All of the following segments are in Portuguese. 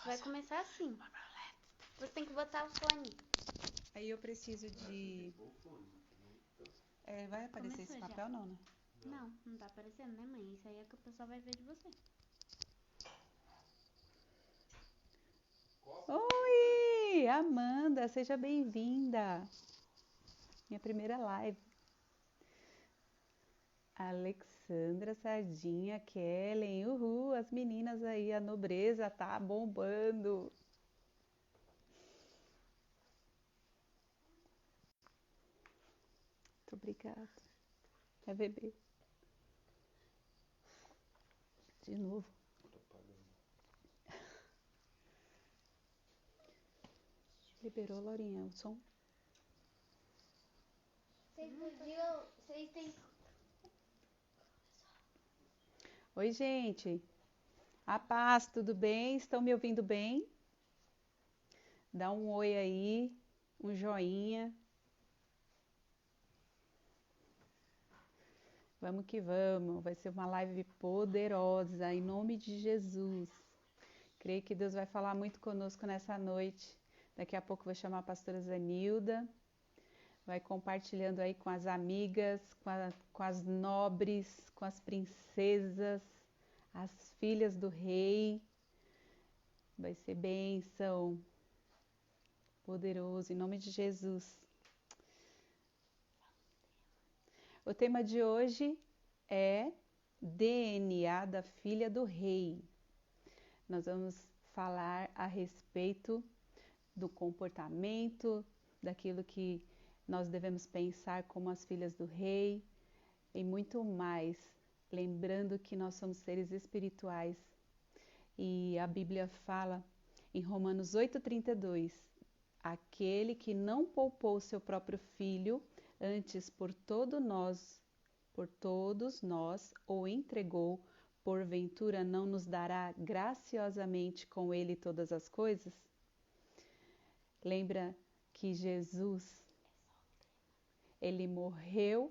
Vai começar assim. Você tem que botar o fone. Aí eu preciso de... vai aparecer Começou esse já. papel não, né? Não tá aparecendo, né, mãe? Isso aí é que o pessoal vai ver de você. Oi, Amanda, seja bem-vinda. Minha primeira live. Alexandra, Sardinha, Kellen, uhul, as meninas aí, a nobreza tá bombando. Muito obrigada. É bebê. De novo. Liberou, Laurinha, o som? Vocês têm... Oi, gente. A paz, tudo bem? Estão me ouvindo bem? Dá um oi aí, um joinha. Vamos que vamos. Vai ser uma live poderosa, em nome de Jesus. Creio que Deus vai falar muito conosco nessa noite. Daqui a pouco vou chamar a pastora Zanilda. Vai compartilhando aí com as amigas, com as nobres, com as princesas, as filhas do rei. Vai ser bênção, poderoso, em nome de Jesus. O tema de hoje é DNA da filha do rei. Nós vamos falar a respeito do comportamento, daquilo que nós devemos pensar como as filhas do rei e muito mais, lembrando que nós somos seres espirituais e a Bíblia fala em Romanos 8:32, aquele que não poupou seu próprio filho, antes por todos nós o entregou, porventura não nos dará graciosamente com ele todas as coisas? Lembra que Jesus, ele morreu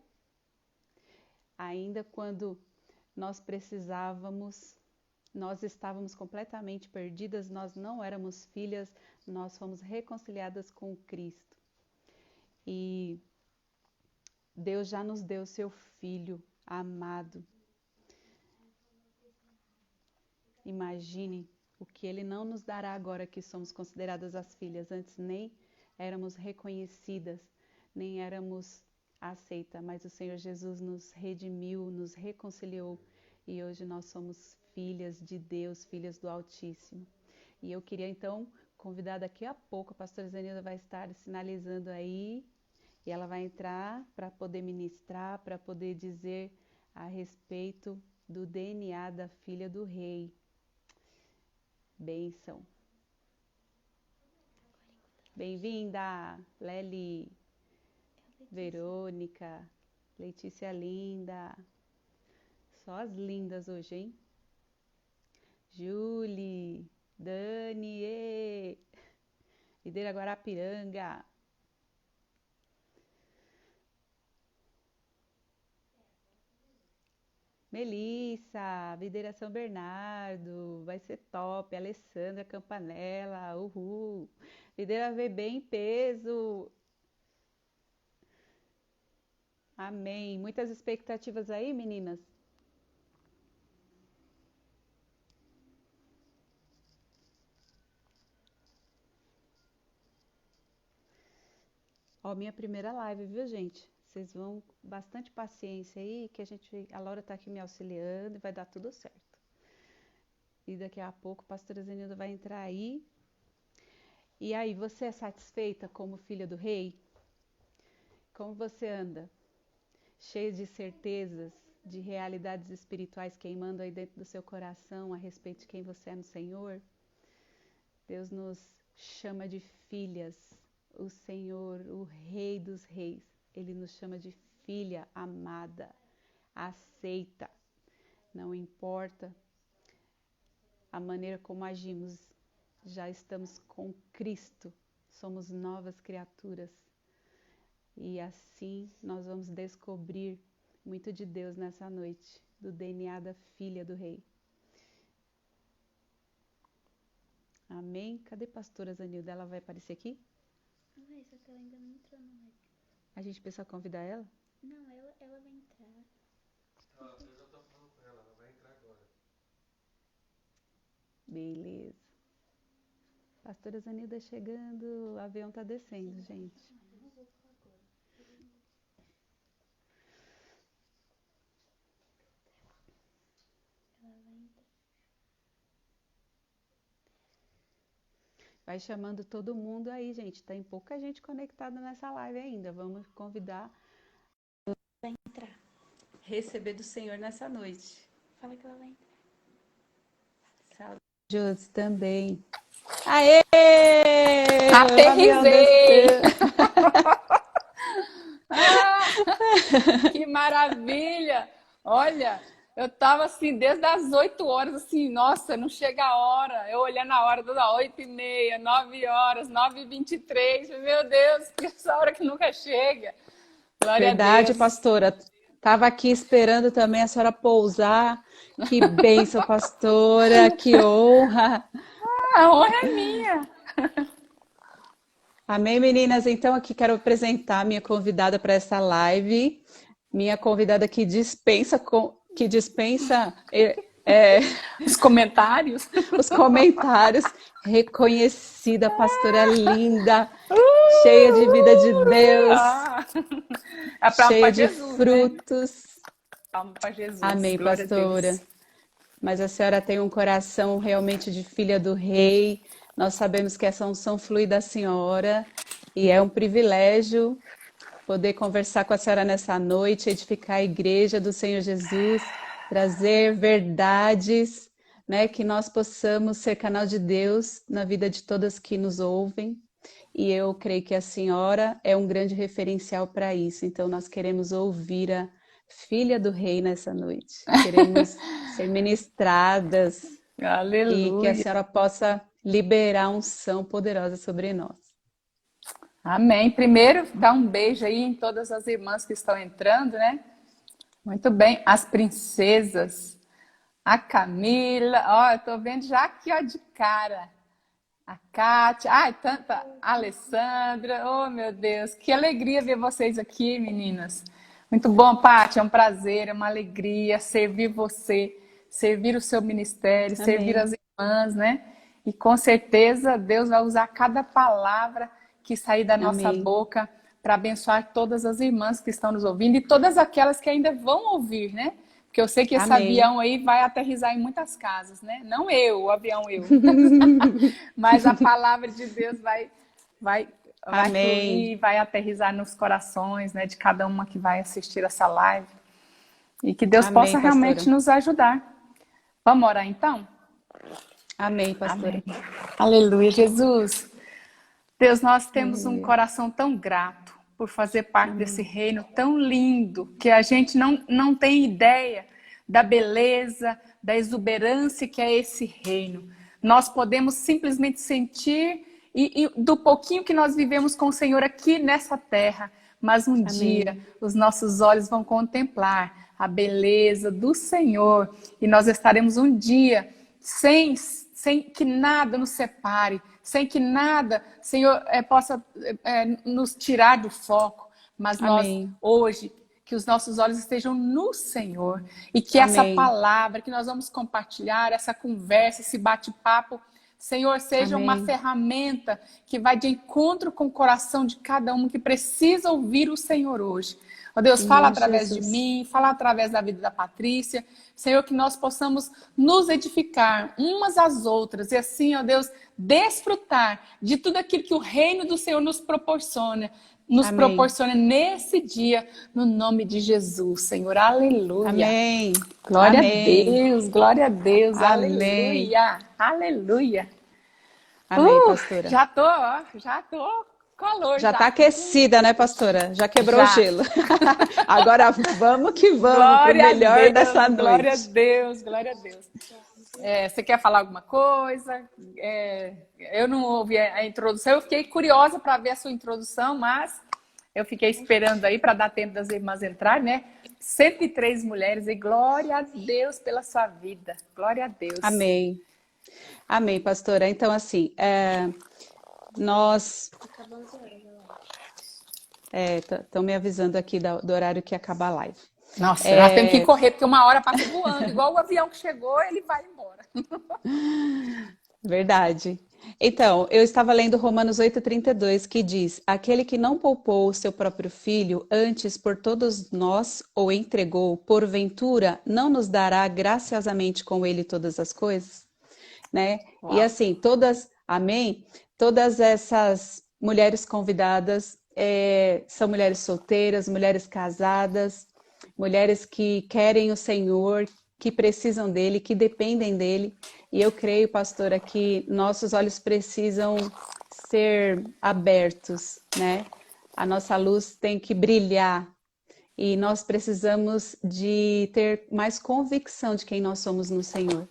ainda quando nós precisávamos, nós estávamos completamente perdidas, nós não éramos filhas, nós fomos reconciliadas com Cristo. E Deus já nos deu seu Filho amado. Imagine o que Ele não nos dará agora que somos consideradas as filhas. Antes nem éramos reconhecidas, nem éramos aceitas, mas o Senhor Jesus nos redimiu, nos reconciliou e hoje nós somos filhas de Deus, filhas do Altíssimo. E eu queria então convidar daqui a pouco, a pastora Zenilda vai estar sinalizando aí e ela vai entrar para poder ministrar, para poder dizer a respeito do DNA da filha do rei. Bênção. Bem-vinda, Lely, Verônica, Letícia linda. Só as lindas hoje, hein? Julie, Dani, Videira Guarapiranga. Melissa, Videira São Bernardo, vai ser top. Alessandra Campanella, uhul. Videira VB em peso. Amém. Muitas expectativas aí, meninas? Ó, minha primeira live, viu, gente? Vocês vão bastante paciência aí, que a Laura tá aqui me auxiliando e vai dar tudo certo. E daqui a pouco a pastora Zenilda vai entrar aí. E aí, você é satisfeita como filha do rei? Como você anda? Cheia de certezas, de realidades espirituais queimando aí dentro do seu coração a respeito de quem você é no Senhor? Deus nos chama de filhas. O Senhor, o Rei dos Reis, Ele nos chama de filha amada, aceita. Não importa a maneira como agimos, já estamos com Cristo, somos novas criaturas. E assim nós vamos descobrir muito de Deus nessa noite, do DNA da filha do Rei. Amém. Amém. Cadê a pastora Zanilda? Ela vai aparecer aqui? Não é, só que ela ainda não entrou no live. A gente precisa convidar ela? Não, ela vai entrar. Eu já tô falando com ela vai entrar agora. Beleza. Pastora Zanilda chegando, o avião tá descendo, gente. Eu vou falar agora. Ela vai entrar. Vai chamando todo mundo aí, gente. Tem pouca gente conectada nessa live ainda. Vamos convidar Vai entrar. receber do Senhor nessa noite. Fala que ela vai entrar. Saúde também. Aê! Aterrisei! Que maravilha! Olha, eu tava assim, desde as 8 horas, assim, nossa, não chega a hora. Eu olhando a hora, toda 8h30, 9 horas, 9h23. Meu Deus, que essa hora que nunca chega. Glória Verdade, a Deus. pastora. Tava aqui esperando também a senhora pousar. Que bênção, pastora. Que honra. A honra é minha. Amém, meninas? Então, aqui quero apresentar a minha convidada para essa live. Minha convidada que dispensa Os comentários. os comentários. Reconhecida, pastora linda, cheia de vida de Deus, É pra cheia de Jesus, né? frutos. Palma para Jesus. Amém, Glória a pastora. Deus. Mas a senhora tem um coração realmente de filha do rei. Nós sabemos que essa unção flui da senhora e é um privilégio poder conversar com a senhora nessa noite, edificar a igreja do Senhor Jesus, trazer verdades, né, que nós possamos ser canal de Deus na vida de todas que nos ouvem. E eu creio que a senhora é um grande referencial para isso. Então nós queremos ouvir a filha do rei nessa noite. Queremos ser ministradas e que a Aleluia. senhora possa liberar unção poderosa sobre nós. Amém. Primeiro, dá um beijo aí em todas as irmãs que estão entrando, né? Muito bem. As princesas. A Camila. Ó, eu tô vendo já aqui, ó, de cara. A Kátia. Ai, tanta. A Alessandra. Oh, meu Deus. Que alegria ver vocês aqui, meninas. Muito bom, Paty. É um prazer, é uma alegria servir você, servir o seu ministério, servir Amém. as irmãs, né? E com certeza Deus vai usar cada palavra que sair da nossa Amém. boca para abençoar todas as irmãs que estão nos ouvindo e todas aquelas que ainda vão ouvir, né? Porque eu sei que esse Amém. avião aí vai aterrissar em muitas casas, né? Não eu, o avião eu. Mas a palavra de Deus vai Amém. fluir, vai aterrissar nos corações, né, de cada uma que vai assistir essa live. E que Deus Amém, possa pastora. realmente nos ajudar. Vamos orar então? Amém, pastora. Amém. Aleluia, Jesus. Deus, nós temos um Aleluia. coração tão grato por fazer parte Amém. desse reino tão lindo, que a gente não tem ideia da beleza, da exuberância que é esse reino. Nós podemos simplesmente sentir e do pouquinho que nós vivemos com o Senhor aqui nessa terra, mas um dia os nossos olhos vão contemplar a beleza do Senhor e nós estaremos um dia sem que nada nos separe, sem que nada, Senhor, possa nos tirar do foco, mas nós Amém. hoje, que os nossos olhos estejam no Senhor e que essa Amém. palavra que nós vamos compartilhar, essa conversa, esse bate-papo, Senhor, seja uma Amém. ferramenta que vai de encontro com o coração de cada um que precisa ouvir o Senhor hoje. Ó Deus, Em fala nome de através de Jesus. mim, fala através da vida da Patrícia. Senhor, que nós possamos nos edificar umas às outras e assim, ó Deus, desfrutar de tudo aquilo que o reino do Senhor nos proporciona Amém. proporciona nesse dia, no nome de Jesus, Senhor. Aleluia. Amém. Glória Amém. a Deus, glória a Deus. Amém. Aleluia. Aleluia. Amém, pastora. Já tô calor Já tá aquecida, né, pastora? Já quebrou Já. o gelo. Agora vamos que vamos pro Glória a melhor Deus, dessa glória a noite. Deus, glória a Deus. Você quer falar alguma coisa? Eu não ouvi a introdução, eu fiquei curiosa para ver a sua introdução, mas eu fiquei esperando aí para dar tempo das irmãs entrarem, né? 103 mulheres e glória a Deus pela sua vida. Glória a Deus. Amém. Amém, pastora. Então, assim, nós Acabou 11 horas, eu acho. estão me avisando aqui do horário que acaba a live. Nossa, nós temos que correr, porque uma hora passa voando. Igual o avião que chegou, ele vai embora. Verdade. Então, eu estava lendo Romanos 8,32, que diz: Aquele que não poupou o seu próprio filho, antes por todos nós o entregou, porventura não nos dará graciosamente com ele todas as coisas? Né? E Uau. assim, amém? Todas essas mulheres convidadas são mulheres solteiras, mulheres casadas, mulheres que querem o Senhor, que precisam dele, que dependem dele. E eu creio, pastora, que nossos olhos precisam ser abertos, né? A nossa luz tem que brilhar e nós precisamos de ter mais convicção de quem nós somos no Senhor.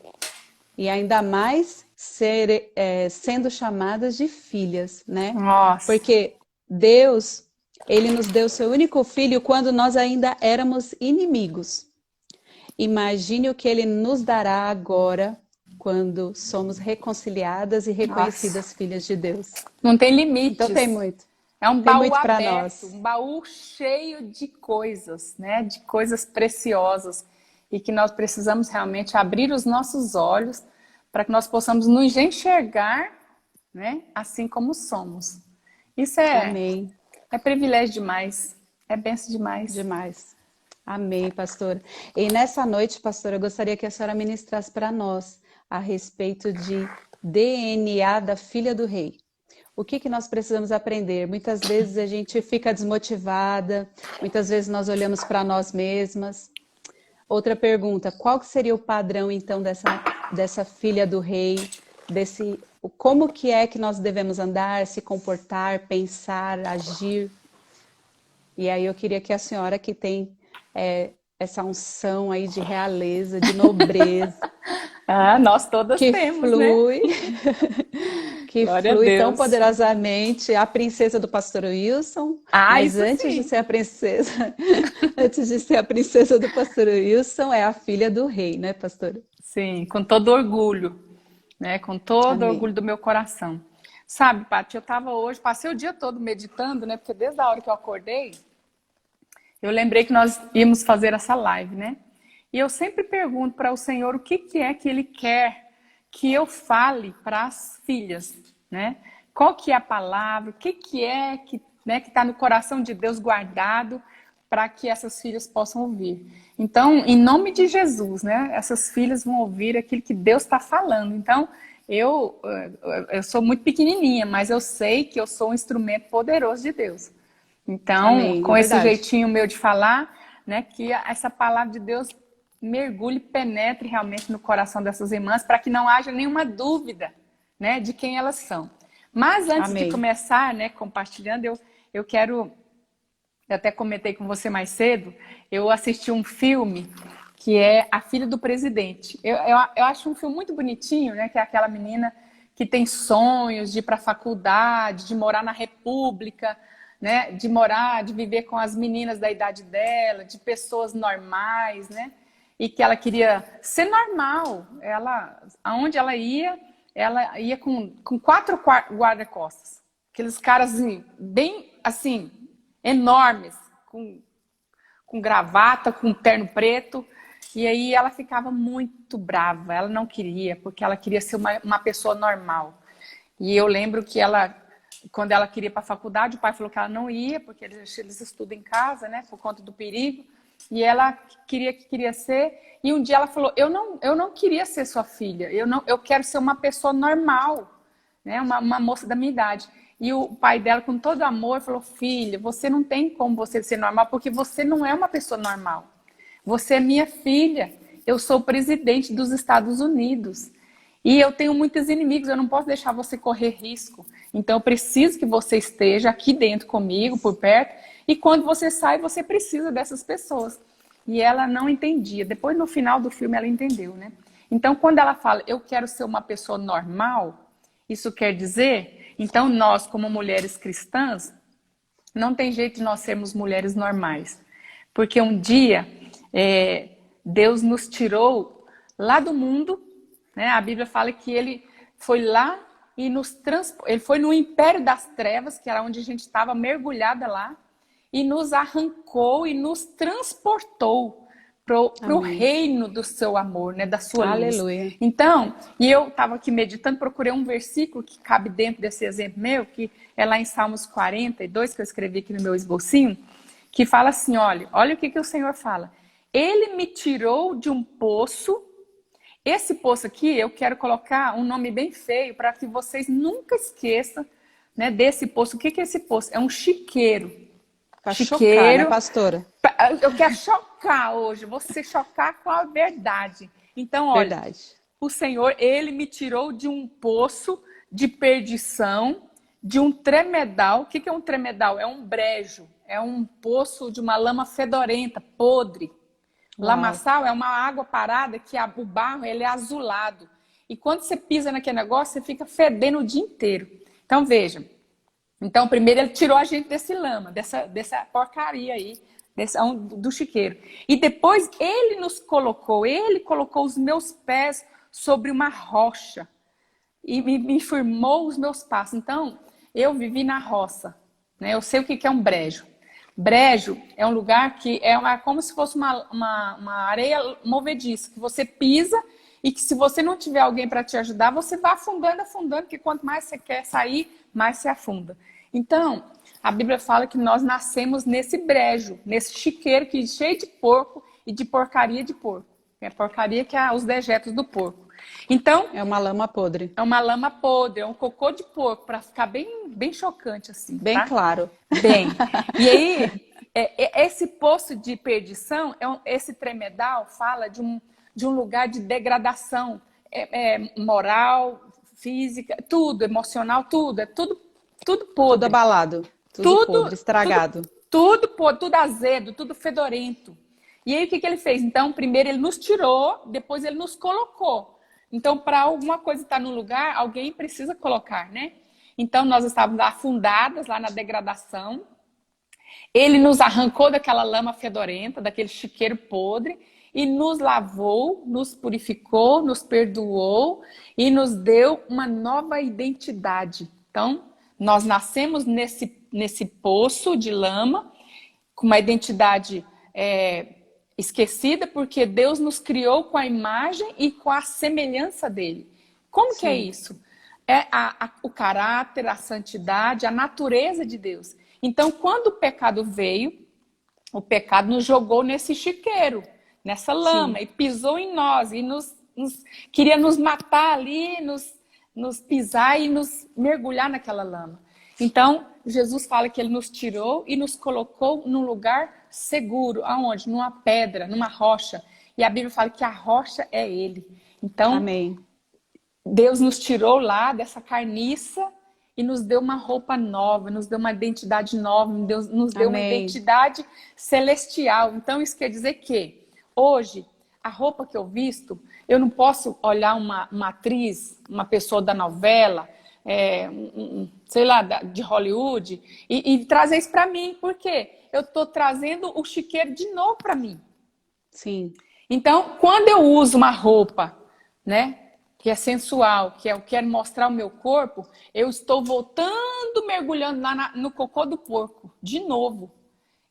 E ainda mais sendo chamadas de filhas, né? Nossa. Porque Deus, Ele nos deu seu único filho quando nós ainda éramos inimigos. Imagine o que Ele nos dará agora, quando somos reconciliadas e reconhecidas filhas de Deus. Não tem limites. Então tem muito. É um Tem baú muito para aberto, nós. um baú cheio de coisas, né? De coisas preciosas. E que nós precisamos realmente abrir os nossos olhos para que nós possamos nos enxergar, né? Assim como somos. Isso Amém. É privilégio demais. É bênção demais. Demais. Amém, pastora. E nessa noite, pastora, eu gostaria que a senhora ministrasse para nós a respeito de DNA da filha do rei. O que nós precisamos aprender? Muitas vezes a gente fica desmotivada, muitas vezes nós olhamos para nós mesmas. Outra pergunta, qual que seria o padrão, então, dessa filha do rei? Como que é que nós devemos andar, se comportar, pensar, agir? E aí eu queria que a senhora, que tem essa unção aí de realeza, de nobreza, Nós todas que temos, flui, né? que Glória a flui tão Deus. poderosamente, a princesa do pastor Wilson. Mas isso antes de sim. ser a princesa, antes de ser a princesa do pastor Wilson, é a filha do rei, né, pastora? Sim, com todo orgulho, né? Com todo Amém. orgulho do meu coração. Sabe, Paty, passei o dia todo meditando, né? Porque desde a hora que eu acordei, eu lembrei que nós íamos fazer essa live, né? E eu sempre pergunto para o Senhor o que é que Ele quer que eu fale para as filhas, né? Qual que é a palavra, o que é que está no coração de Deus guardado para que essas filhas possam ouvir. Então, em nome de Jesus, né? Essas filhas vão ouvir aquilo que Deus está falando. Então, eu sou muito pequenininha, mas eu sei que eu sou um instrumento poderoso de Deus. Então, Amém, com é esse verdade. jeitinho meu de falar, né, que essa palavra de Deus mergulhe, penetre realmente no coração dessas irmãs, para que não haja nenhuma dúvida, né, de quem elas são. Mas antes Amém. de começar, né, compartilhando, eu quero, eu até comentei com você mais cedo, eu assisti um filme que é A Filha do Presidente. Eu acho um filme muito bonitinho, né, que é aquela menina que tem sonhos de ir para a faculdade, de morar na República, né, de viver com as meninas da idade dela, de pessoas normais, né? E que ela queria ser normal. Aonde ela ia com 4 guarda-costas. Aqueles caras assim, bem assim, enormes, com gravata, com terno preto. E aí ela ficava muito brava. Ela não queria, porque ela queria ser uma pessoa normal. E eu lembro que quando ela queria ir para a faculdade, o pai falou que ela não ia, porque eles estudam em casa, né, por conta do perigo. E ela queria ser. E um dia ela falou: eu não queria ser sua filha. Eu quero ser uma pessoa normal, né, uma moça da minha idade. E o pai dela, com todo amor, falou: filha, você não tem como você ser normal, porque você não é uma pessoa normal. Você é minha filha. Eu sou o presidente dos Estados Unidos. E eu tenho muitos inimigos, eu não posso deixar você correr risco. Então eu preciso que você esteja aqui dentro comigo, por perto. E quando você sai, você precisa dessas pessoas. E ela não entendia. Depois, no final do filme, ela entendeu, né? Então, quando ela fala, eu quero ser uma pessoa normal, isso quer dizer, então nós, como mulheres cristãs, não tem jeito de nós sermos mulheres normais. Porque um dia, Deus nos tirou lá do mundo, né? A Bíblia fala que ele foi lá e ele foi no império das trevas, que era onde a gente estava mergulhada lá, e nos arrancou e nos transportou para o Amém. reino do seu amor, né? Da sua luz. Aleluia. Então, e eu estava aqui meditando, procurei um versículo que cabe dentro desse exemplo meu, que é lá em Salmos 42, que eu escrevi aqui no meu esbocinho, que fala assim, olha o que o Senhor fala. Ele me tirou de um poço. Esse poço aqui, eu quero colocar um nome bem feio para que vocês nunca esqueçam, né, desse poço. O que é esse poço? É um chiqueiro. Para chocar, né, pastora? Eu quero chocar hoje, você chocar com a verdade. Então, olha, Verdade. o Senhor, ele me tirou de um poço de perdição, de um tremedal. O que é um tremedal? É um brejo, é um poço de uma lama fedorenta, podre. Lamaçal é uma água parada que o barro ele é azulado. E quando você pisa naquele negócio, você fica fedendo o dia inteiro. Então, veja. Então, primeiro ele tirou a gente desse lama, dessa porcaria aí, do chiqueiro. E depois ele colocou os meus pés sobre uma rocha e me firmou os meus passos. Então, eu vivi na roça, né? Eu sei o que é um brejo. Brejo é um lugar que é como se fosse uma areia movediça, que você pisa e que se você não tiver alguém para te ajudar, você vai afundando, porque quanto mais você quer sair, mais você afunda. Então, a Bíblia fala que nós nascemos nesse brejo, nesse chiqueiro que é cheio de porco e de porcaria de porco. É porcaria que é os dejetos do porco. Então, é uma lama podre. É uma lama podre, é um cocô de porco, para ficar bem chocante assim. Bem tá? claro. Bem. E aí, esse poço de perdição, esse tremedal fala de um lugar de degradação moral, física, tudo, emocional, tudo. É tudo podre. Tudo abalado, tudo podre, estragado. Tudo podre, tudo azedo, tudo fedorento. E aí, o que ele fez? Então, primeiro ele nos tirou, depois ele nos colocou. Então, para alguma coisa estar no lugar, alguém precisa colocar, né? Então, nós estávamos afundadas lá na degradação. Ele nos arrancou daquela lama fedorenta, daquele chiqueiro podre, e nos lavou, nos purificou, nos perdoou e nos deu uma nova identidade. Então, nós nascemos nesse poço de lama, com uma identidade esquecida, porque Deus nos criou com a imagem e com a semelhança dele. Como que é isso? É o caráter, a santidade, a natureza de Deus. Então, quando o pecado veio, o pecado nos jogou nesse chiqueiro, nessa lama, e pisou em nós, e queria nos matar ali, nos pisar e nos mergulhar naquela lama. Então, Jesus fala que ele nos tirou e nos colocou num lugar seguro. Aonde? Numa pedra, numa rocha. E a Bíblia fala que a rocha é ele. Então, amém. Deus nos tirou lá dessa carniça e nos deu uma roupa nova, nos deu uma identidade nova, nos deu uma identidade celestial. Então, isso quer dizer que hoje, a roupa que eu visto, eu não posso olhar uma atriz, uma pessoa da novela, sei lá, de Hollywood, e trazer isso para mim. Por quê? Eu estou trazendo o chiqueiro de novo para mim. Sim. Então, quando eu uso uma roupa, né, que é sensual, que eu quero mostrar o meu corpo, eu estou voltando, mergulhando lá no cocô do porco, de novo.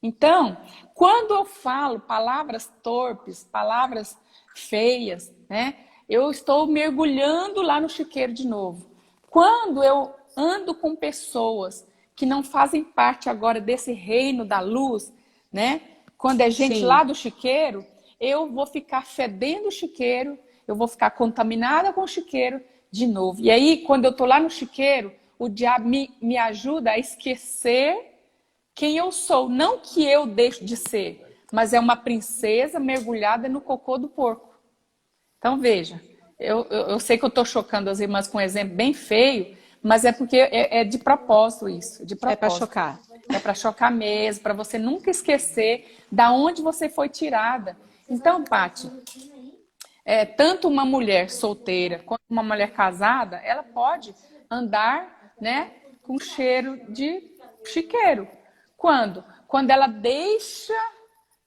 Então, quando eu falo palavras torpes, palavras feias, né, eu estou mergulhando lá no chiqueiro de novo. Quando eu ando com pessoas que não fazem parte agora desse reino da luz, né? Quando é gente lá do chiqueiro, eu vou ficar fedendo o chiqueiro, eu vou ficar contaminada com o chiqueiro de novo. E aí, quando eu tô lá no chiqueiro, o diabo me ajuda a esquecer quem eu sou. Não que eu deixe de ser, mas é uma princesa mergulhada no cocô do porco. Então, veja, eu sei que eu tô chocando as irmãs com um exemplo bem feio, mas é porque é de propósito isso. De propósito. É para chocar. É para chocar mesmo, para você nunca esquecer da onde você foi tirada. Então, Paty, tanto uma mulher solteira quanto uma mulher casada, ela pode andar, né, com cheiro de chiqueiro. Quando? Quando ela deixa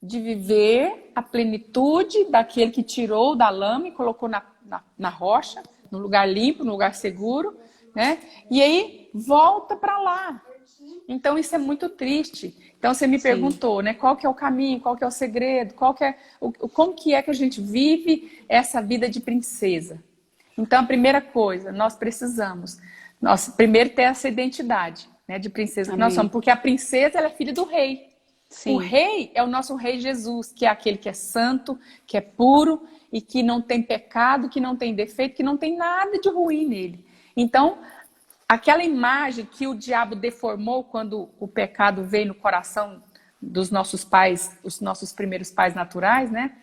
de viver a plenitude daquele que tirou da lama e colocou na rocha, no lugar limpo, no lugar seguro, né? E aí volta para lá. Então isso é muito triste. Então você me perguntou, né? Qual que é o caminho, qual que é o segredo, como que é que a gente vive essa vida de princesa? Então a primeira coisa, nós precisamos, primeiro ter essa identidade, né, de princesa que nós somos, porque a princesa ela é filha do rei. Sim. O rei é o nosso rei Jesus, que é aquele que é santo, que é puro e que não tem pecado, que não tem defeito, que não tem nada de ruim nele. Então, aquela imagem que o diabo deformou quando o pecado veio no coração dos nossos pais, os nossos primeiros pais naturais, né?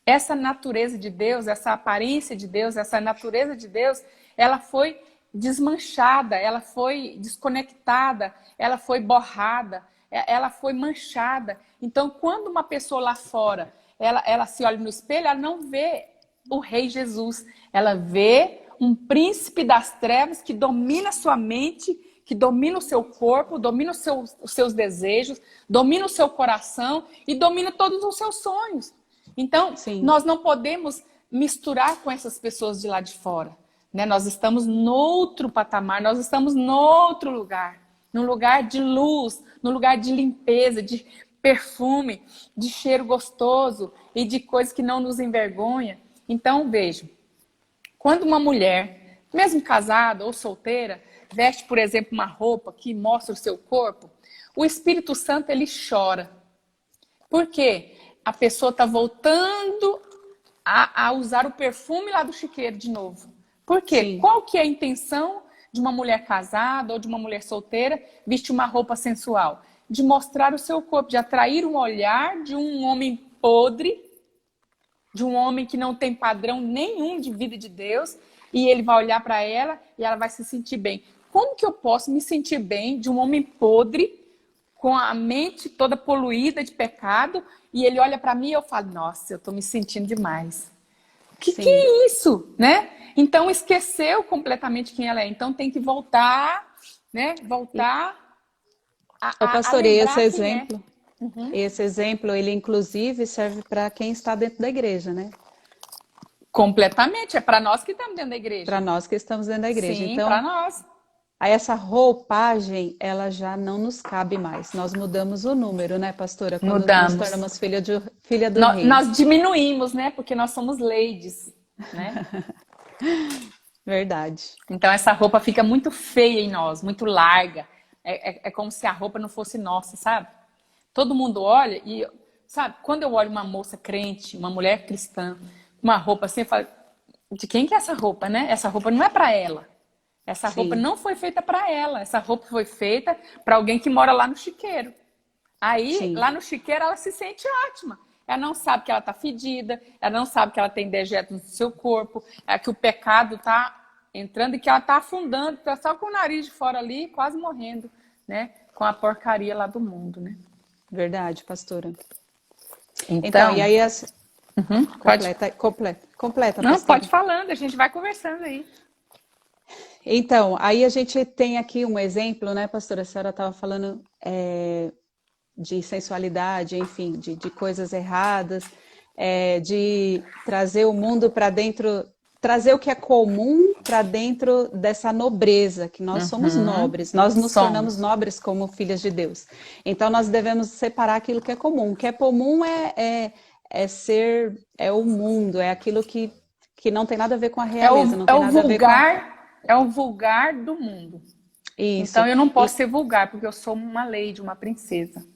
Essa natureza de Deus, essa aparência de Deus, essa natureza de Deus, ela foi desmanchada, ela foi desconectada, ela foi borrada, ela foi manchada. Então, quando uma pessoa lá fora, ela se olha no espelho, ela não vê o Rei Jesus, ela vê um príncipe das trevas que domina a sua mente, que domina o seu corpo, domina os seus desejos, domina o seu coração e domina todos os seus sonhos. Então, nós não podemos misturar com essas pessoas de lá de fora, né? Nós estamos noutro patamar, nós estamos noutro lugar, num lugar de luz, num lugar de limpeza, de perfume, de cheiro gostoso e de coisas que não nos envergonha. Então, veja, quando uma mulher, mesmo casada ou solteira, veste, por exemplo, uma roupa que mostra o seu corpo, o Espírito Santo, ele chora. Por quê? A pessoa está voltando a usar o perfume lá do chiqueiro de novo. Por quê? Sim. Qual que é a intenção de uma mulher casada ou de uma mulher solteira vestir uma roupa sensual? De mostrar o seu corpo, de atrair um olhar de um homem podre, de um homem que não tem padrão nenhum de vida de Deus, e ele vai olhar para ela e ela vai se sentir bem. Como que eu posso me sentir bem de um homem podre, com a mente toda poluída de pecado, e ele olha para mim e eu falo, nossa, eu estou me sentindo demais. Que é isso, né? Então esqueceu completamente quem ela é. Então tem que voltar, né? Voltar a pastor, e esse exemplo, esse exemplo, ele inclusive serve para quem está dentro da igreja, né? Completamente, é para nós que estamos dentro da igreja. Para nós que estamos dentro da igreja. Sim, então, para nós. Aí essa roupagem, ela já não nos cabe mais. Nós mudamos o número, né, pastora? Quando mudamos. Nos tornamos filha do rei. Nós diminuímos, né? Porque nós somos ladies, né? Verdade. Então essa roupa fica muito feia em nós, muito larga. É como se a roupa não fosse nossa, sabe? Todo mundo olha e, sabe, quando eu olho uma moça crente, uma mulher cristã, uma roupa assim, eu falo, de quem que é essa roupa, né? Essa roupa não é para ela. Essa roupa não foi feita para ela. Essa roupa foi feita para alguém que mora lá no chiqueiro. Aí, lá no chiqueiro, ela se sente ótima. Ela não sabe que ela está fedida, ela não sabe que ela tem dejetos no seu corpo, que o pecado está entrando e que ela está afundando, está só com o nariz de fora ali, quase morrendo, né? Com a porcaria lá do mundo, né? Verdade, pastora. Então e aí completa. Não, pastora. pode falando, a gente vai conversando aí. Então, aí a gente tem aqui um exemplo, né, pastora? A senhora estava falando de sensualidade, enfim, de coisas erradas, de trazer o mundo para dentro, trazer o que é comum para dentro dessa nobreza, que nós somos nobres, nós nos tornamos nobres como filhas de Deus. Então, nós devemos separar aquilo que é comum. O que é comum é o mundo, é aquilo que não tem nada a ver com a realeza, não tem nada a ver com... É o vulgar do mundo. Isso. Então eu não posso ser vulgar, porque eu sou uma lady, uma princesa.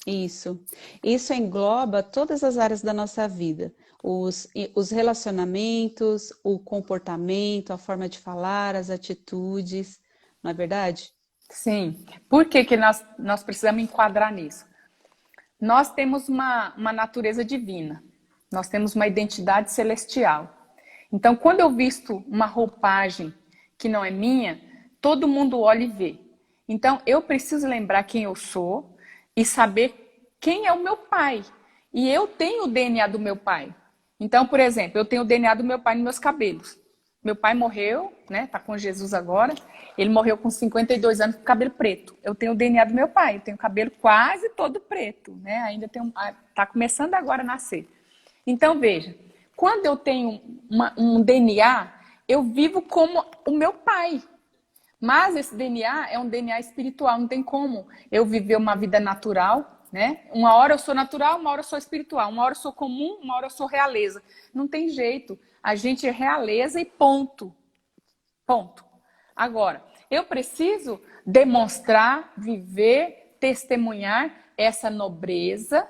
Isso. Isso engloba todas as áreas da nossa vida. Os relacionamentos, o comportamento, a forma de falar, as atitudes. Não é verdade? Sim. Por que nós precisamos enquadrar nisso? Nós temos uma natureza divina. Nós temos uma identidade celestial. Então, quando eu visto uma roupagem que não é minha, todo mundo olha e vê. Então, eu preciso lembrar quem eu sou e saber quem é o meu pai. E eu tenho o DNA do meu pai. Então, por exemplo, eu tenho o DNA do meu pai nos meus cabelos. Meu pai morreu, né? Tá com Jesus agora. Ele morreu com 52 anos com cabelo preto. Eu tenho o DNA do meu pai. Eu tenho cabelo quase todo preto, né? Ainda tenho, tá começando agora a nascer. Então, veja. quando eu tenho um DNA, eu vivo como o meu pai. Mas esse DNA é um DNA espiritual, não tem como eu viver uma vida natural, né? Uma hora eu sou natural, uma hora eu sou espiritual, uma hora eu sou comum, uma hora eu sou realeza. Não tem jeito. A gente é realeza e ponto. Ponto. Agora, eu preciso demonstrar, viver, testemunhar essa nobreza,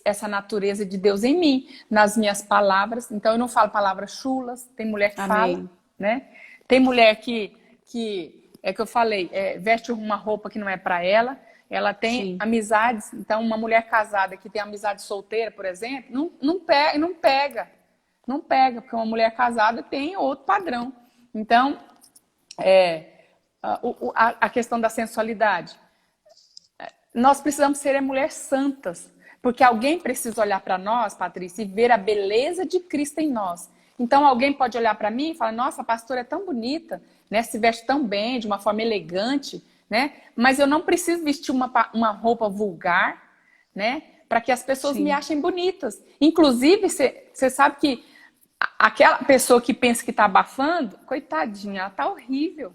essa natureza de Deus em mim, nas minhas palavras. Então, eu não falo palavras chulas, tem mulher que Amém. fala, né? Tem mulher que é que eu falei, veste uma roupa que não é para ela, ela tem Sim. amizades. Então, uma mulher casada que tem amizade solteira, por exemplo, não pega, porque uma mulher casada tem outro padrão. Então, a questão da sensualidade. Nós precisamos ser mulheres santas, porque alguém precisa olhar para nós, Patrícia, e ver a beleza de Cristo em nós. Então, alguém pode olhar para mim e falar, nossa, a pastora é tão bonita, né? Se veste tão bem, de uma forma elegante, né? Mas eu não preciso vestir uma roupa vulgar, né? Para que as pessoas Sim. me achem bonitas. Inclusive, você sabe que aquela pessoa que pensa que está abafando, coitadinha, ela está horrível,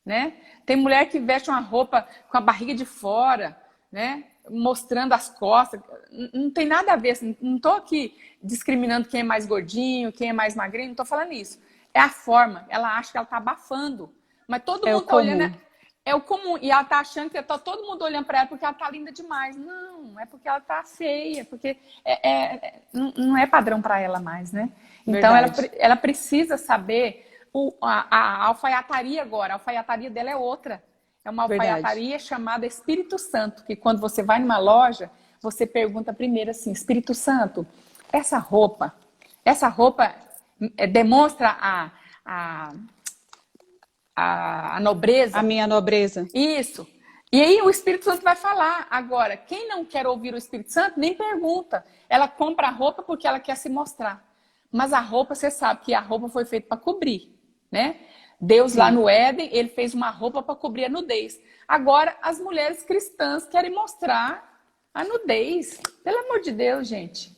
né? Tem mulher que veste uma roupa com a barriga de fora, né? Mostrando as costas. Não tem nada a ver. Não estou aqui discriminando quem é mais gordinho, quem é mais magrinho. Não estou falando isso. É a forma. Ela acha que ela está abafando. Mas todo mundo está olhando. É o comum. E ela está achando que está todo mundo olhando para ela porque ela está linda demais. Não, é porque ela está feia. Porque não é padrão para ela mais, né? Então ela precisa saber a alfaiataria agora. A alfaiataria dela é outra. É uma alfaiataria chamada Espírito Santo, que quando você vai numa loja, você pergunta primeiro assim, Espírito Santo, essa roupa demonstra a nobreza? A minha nobreza. Isso. E aí o Espírito Santo vai falar. Agora, quem não quer ouvir o Espírito Santo, nem pergunta. Ela compra a roupa porque ela quer se mostrar. Mas a roupa, você sabe que a roupa foi feita para cobrir, né? Deus, sim, lá no Éden, ele fez uma roupa para cobrir a nudez. Agora, as mulheres cristãs querem mostrar a nudez. Pelo amor de Deus, gente.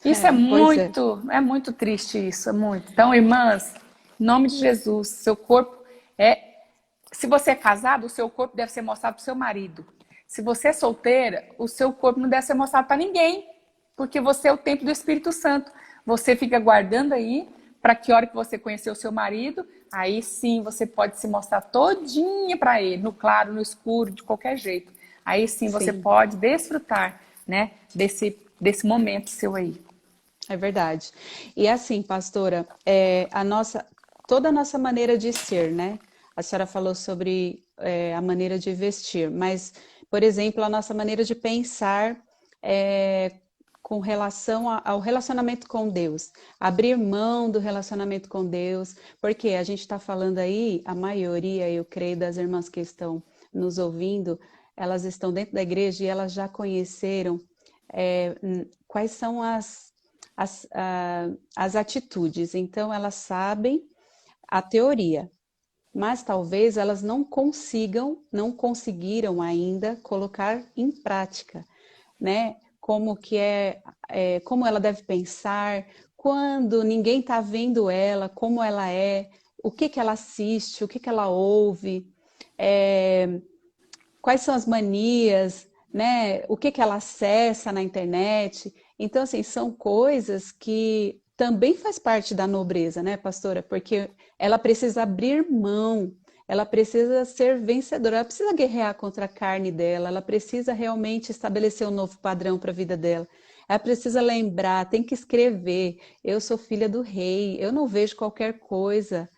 Isso é muito triste isso, é muito. Então, irmãs, em nome de Jesus, seu corpo se você é casado, o seu corpo deve ser mostrado para o seu marido. Se você é solteira, o seu corpo não deve ser mostrado para ninguém, porque você é o templo do Espírito Santo. Você fica guardando aí, para que a hora que você conhecer o seu marido, aí sim você pode se mostrar todinha para ele, no claro, no escuro, de qualquer jeito. Aí sim você pode desfrutar, né, desse momento seu aí. É verdade. E assim, pastora, toda a nossa maneira de ser, né? A senhora falou sobre a maneira de vestir, mas, por exemplo, a nossa maneira de pensar com relação ao relacionamento com Deus, abrir mão do relacionamento com Deus, porque a gente está falando aí, a maioria, eu creio, das irmãs que estão nos ouvindo, elas estão dentro da igreja e elas já conheceram quais são as atitudes, então elas sabem a teoria, mas talvez elas não conseguiram ainda colocar em prática, né? Como ela deve pensar, quando ninguém está vendo ela, como ela é, o que ela assiste, o que ela ouve, quais são as manias, né? O que ela acessa na internet. Então, assim, são coisas que também faz parte da nobreza, né, pastora? Porque ela precisa abrir mão, ela precisa ser vencedora, ela precisa guerrear contra a carne dela, ela precisa realmente estabelecer um novo padrão para a vida dela. Ela precisa lembrar, tem que escrever, eu sou filha do rei, eu não vejo qualquer coisa,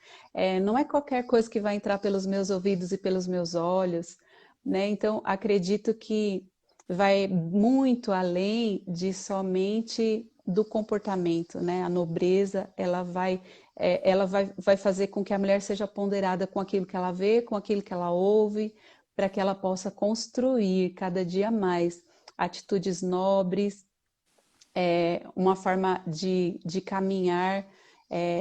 não é qualquer coisa que vai entrar pelos meus ouvidos e pelos meus olhos, né? Então, acredito que vai muito além de somente do comportamento, né? A nobreza, ela vai fazer com que a mulher seja ponderada com aquilo que ela vê, com aquilo que ela ouve, para que ela possa construir cada dia mais atitudes nobres, uma forma de caminhar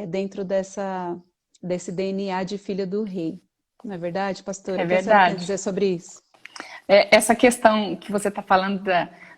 dentro desse DNA de filha do rei. Não é verdade, pastora? É o que a senhora tem a verdade. dizer sobre isso? Essa questão que você está falando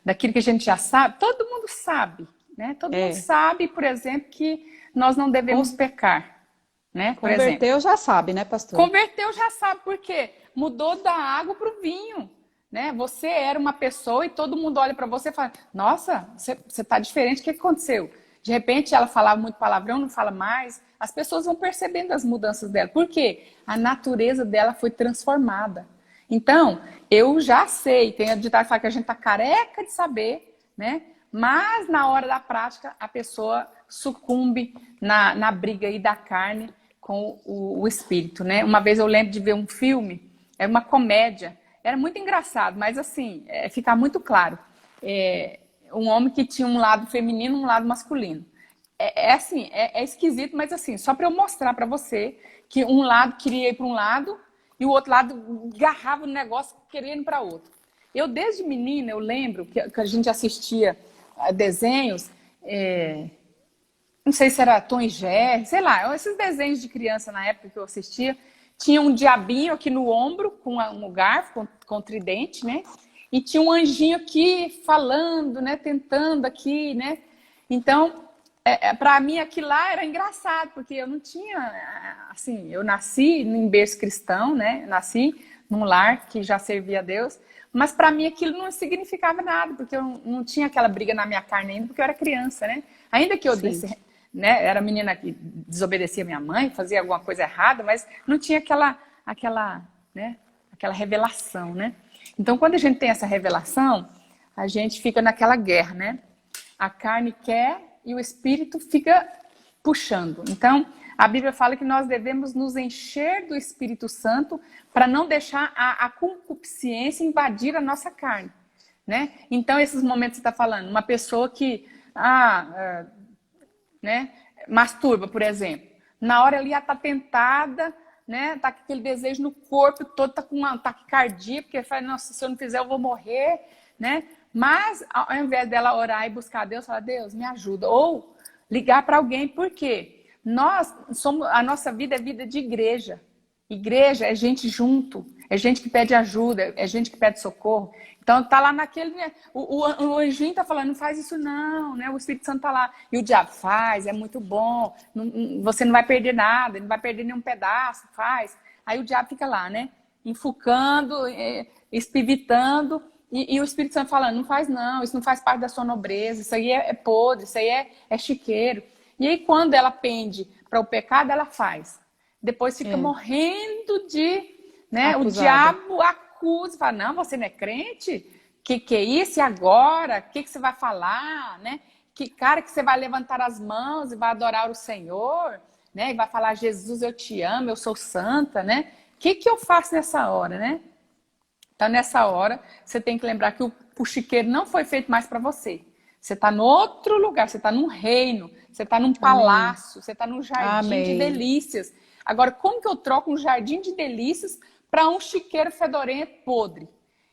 daquilo que a gente já sabe, todo mundo sabe. né? Todo mundo sabe, por exemplo, que nós não devemos pecar, né? Por exemplo. Converteu já sabe, né, pastor? Converteu já sabe por quê? Mudou da água para o vinho, né? Você era uma pessoa e todo mundo olha para você e fala, nossa, você está diferente, o que aconteceu? De repente ela falava muito palavrão, não fala mais. As pessoas vão percebendo as mudanças dela. Por quê? A natureza dela foi transformada. Então, eu já sei, tem a ditado que fala que a gente está careca de saber, né? Mas na hora da prática, a pessoa sucumbe na briga aí da carne com o espírito, né? Uma vez eu lembro de ver um filme, era uma comédia, era muito engraçado, mas assim, fica muito claro. Um homem que tinha um lado feminino e um lado masculino. Assim, é esquisito, mas assim, só para eu mostrar para você que um lado queria ir para um lado e o outro lado agarrava no negócio querendo para outro. Eu, desde menina, eu lembro que a gente assistia desenhos, não sei se era Tom e Jerry, sei lá, esses desenhos de criança na época que eu assistia, tinha um diabinho aqui no ombro com um garfo, com tridente, né? E tinha um anjinho aqui falando, né? Tentando aqui, né? Então, para mim aquilo lá era engraçado, porque eu não tinha, assim, eu nasci em berço cristão, né? Nasci num lar que já servia a Deus, mas para mim aquilo não significava nada, porque eu não tinha aquela briga na minha carne ainda, porque eu era criança, né? Ainda que eu né? Era menina que desobedecia minha mãe, fazia alguma coisa errada, mas não tinha aquela revelação, né? Então, quando a gente tem essa revelação, a gente fica naquela guerra, né? A carne quer e o espírito fica puxando. Então, a Bíblia fala que nós devemos nos encher do Espírito Santo para não deixar a concupiscência invadir a nossa carne, né? Então, esses momentos que você está falando, uma pessoa que né, masturba, por exemplo, na hora ali ela está tentada, né, tá com aquele desejo no corpo todo, tá com um ataque cardíaco, porque fala, nossa, se eu não fizer eu vou morrer, né? Mas ao invés dela orar e buscar a Deus, fala, Deus, me ajuda. Ou ligar para alguém, por quê? A nossa vida é vida de igreja. Igreja é gente junto, é gente que pede ajuda, é gente que pede socorro. Então tá lá naquele, né? O anjinho tá falando, não faz isso não, né? O Espírito Santo tá lá. E o diabo faz, é muito bom, você não vai perder nada, não vai perder nenhum pedaço, faz. Aí o diabo fica lá, né? Enfucando, espivitando, e o Espírito Santo falando, não faz não, isso não faz parte da sua nobreza, isso aí é podre, isso aí é chiqueiro. E aí quando ela pende para o pecado, ela faz. Depois fica morrendo de, né? Acusada. O diabo acusa, fala, não, você não é crente? Que é isso? E agora? O que você vai falar? Né? Que cara que você vai levantar as mãos e vai adorar o Senhor? Né? E vai falar, Jesus, eu te amo, eu sou santa, né? O que eu faço nessa hora, né? Então, nessa hora, você tem que lembrar que o chiqueiro não foi feito mais para você. Você está em outro lugar, você está num reino, você está num palácio, você está num jardim de delícias. Agora, como que eu troco um jardim de delícias para um chiqueiro fedorento podre?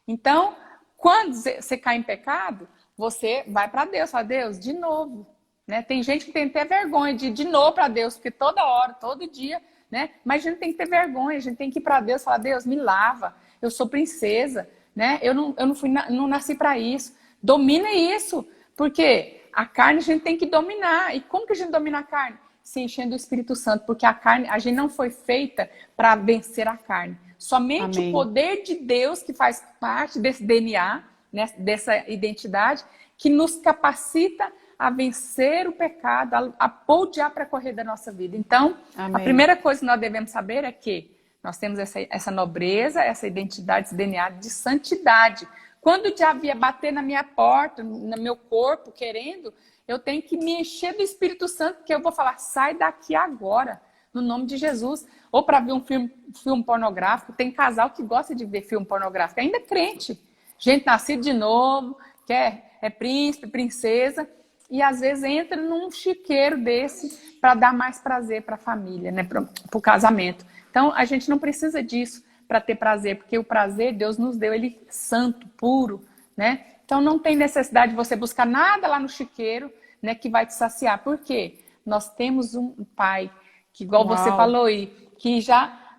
Então, quando você cai em pecado, você vai para Deus, fala, Deus, de novo. Né? Tem gente que tem até vergonha de novo para Deus, porque toda hora, todo dia, né? Mas a gente tem que ter vergonha, a gente tem que ir para Deus e falar, Deus, me lava, eu sou princesa, né? Eu não nasci para isso. Domina isso, porque a carne a gente tem que dominar. E como que a gente domina a carne? Se enchendo do Espírito Santo, porque a carne, a gente não foi feita para vencer a carne. Somente o poder de Deus, que faz parte desse DNA, né, dessa identidade, que nos capacita a vencer o pecado, a pôr o diabo para correr da nossa vida. Então, a primeira coisa que nós devemos saber é que nós temos essa nobreza, essa identidade, esse DNA de santidade. Quando o diabo vier bater na minha porta, no meu corpo, querendo, eu tenho que me encher do Espírito Santo, porque eu vou falar, sai daqui agora, no nome de Jesus. Ou para ver um filme pornográfico, tem casal que gosta de ver filme pornográfico, ainda é crente. Gente nascida de novo, que é príncipe, princesa, e às vezes entra num chiqueiro desse para dar mais prazer para a família, né, para o casamento. Então, a gente não precisa disso para ter prazer, porque o prazer Deus nos deu, ele santo, puro, né? Então, não tem necessidade de você buscar nada lá no chiqueiro, né, que vai te saciar. Por quê? Nós temos um pai que, igual você falou aí, que já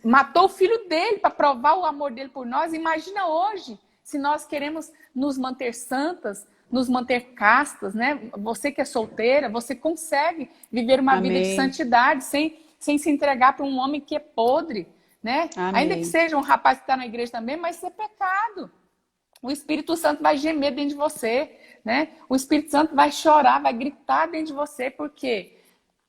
matou o filho dele para provar o amor dele por nós. Imagina hoje, se nós queremos nos manter santas, nos manter castas, né? Você que é solteira, você consegue viver uma vida de Amém. santidade sem se entregar para um homem que é podre, né? Ainda que Amém. seja um rapaz que está na igreja também, mas isso é pecado. O Espírito Santo vai gemer dentro de você, né? O Espírito Santo vai chorar, vai gritar dentro de você, porque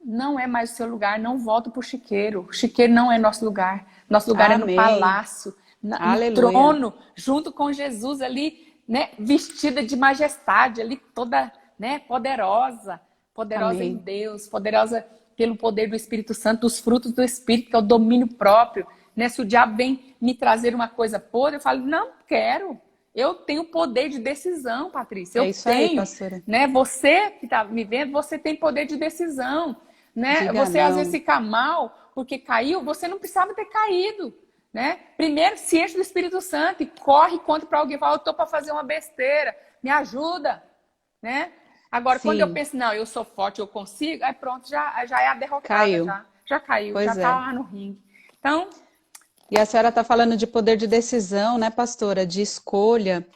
não é mais o seu lugar, não volta para o chiqueiro. O chiqueiro não é nosso lugar. Nosso lugar é no Amém. palácio, no Aleluia. trono, junto com Jesus ali, né? Vestida de majestade, ali toda, né? Poderosa em Amém. Deus, poderosa pelo poder do Espírito Santo, os frutos do Espírito, que é o domínio próprio. Né? Se o diabo vem me trazer uma coisa podre, eu falo, não quero. Eu tenho poder de decisão, Patrícia. Eu É isso aí, tenho, pastora. né? Você que está me vendo, você tem poder de decisão, né? Diga Você às vezes não. fica mal porque caiu, você não precisava ter caído, né? Primeiro, se enche do Espírito Santo e corre contra para alguém, fala, eu tô para fazer uma besteira, me ajuda, né? Agora, quando eu Sim, penso, não, eu sou forte, eu consigo, aí pronto, já é a derrotada, caiu. já caiu, já Pois tá é. lá no ringue. Então, E a senhora está falando de poder de decisão, né, pastora? De escolha.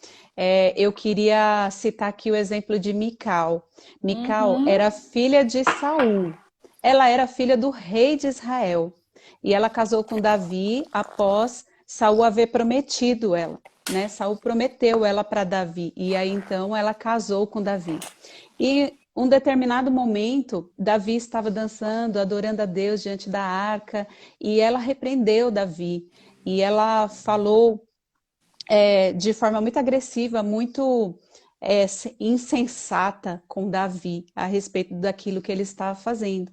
Eu queria citar aqui o exemplo de Mical. Mical uhum, era filha de Saul. Ela era filha do rei de Israel. E ela casou com Davi após Saul haver prometido ela, né? Saul prometeu ela para Davi. E aí então ela casou com Davi. E um determinado momento, Davi estava dançando, adorando a Deus diante da arca, e ela repreendeu Davi. E ela falou de forma muito agressiva, muito insensata com Davi a respeito daquilo que ele estava fazendo,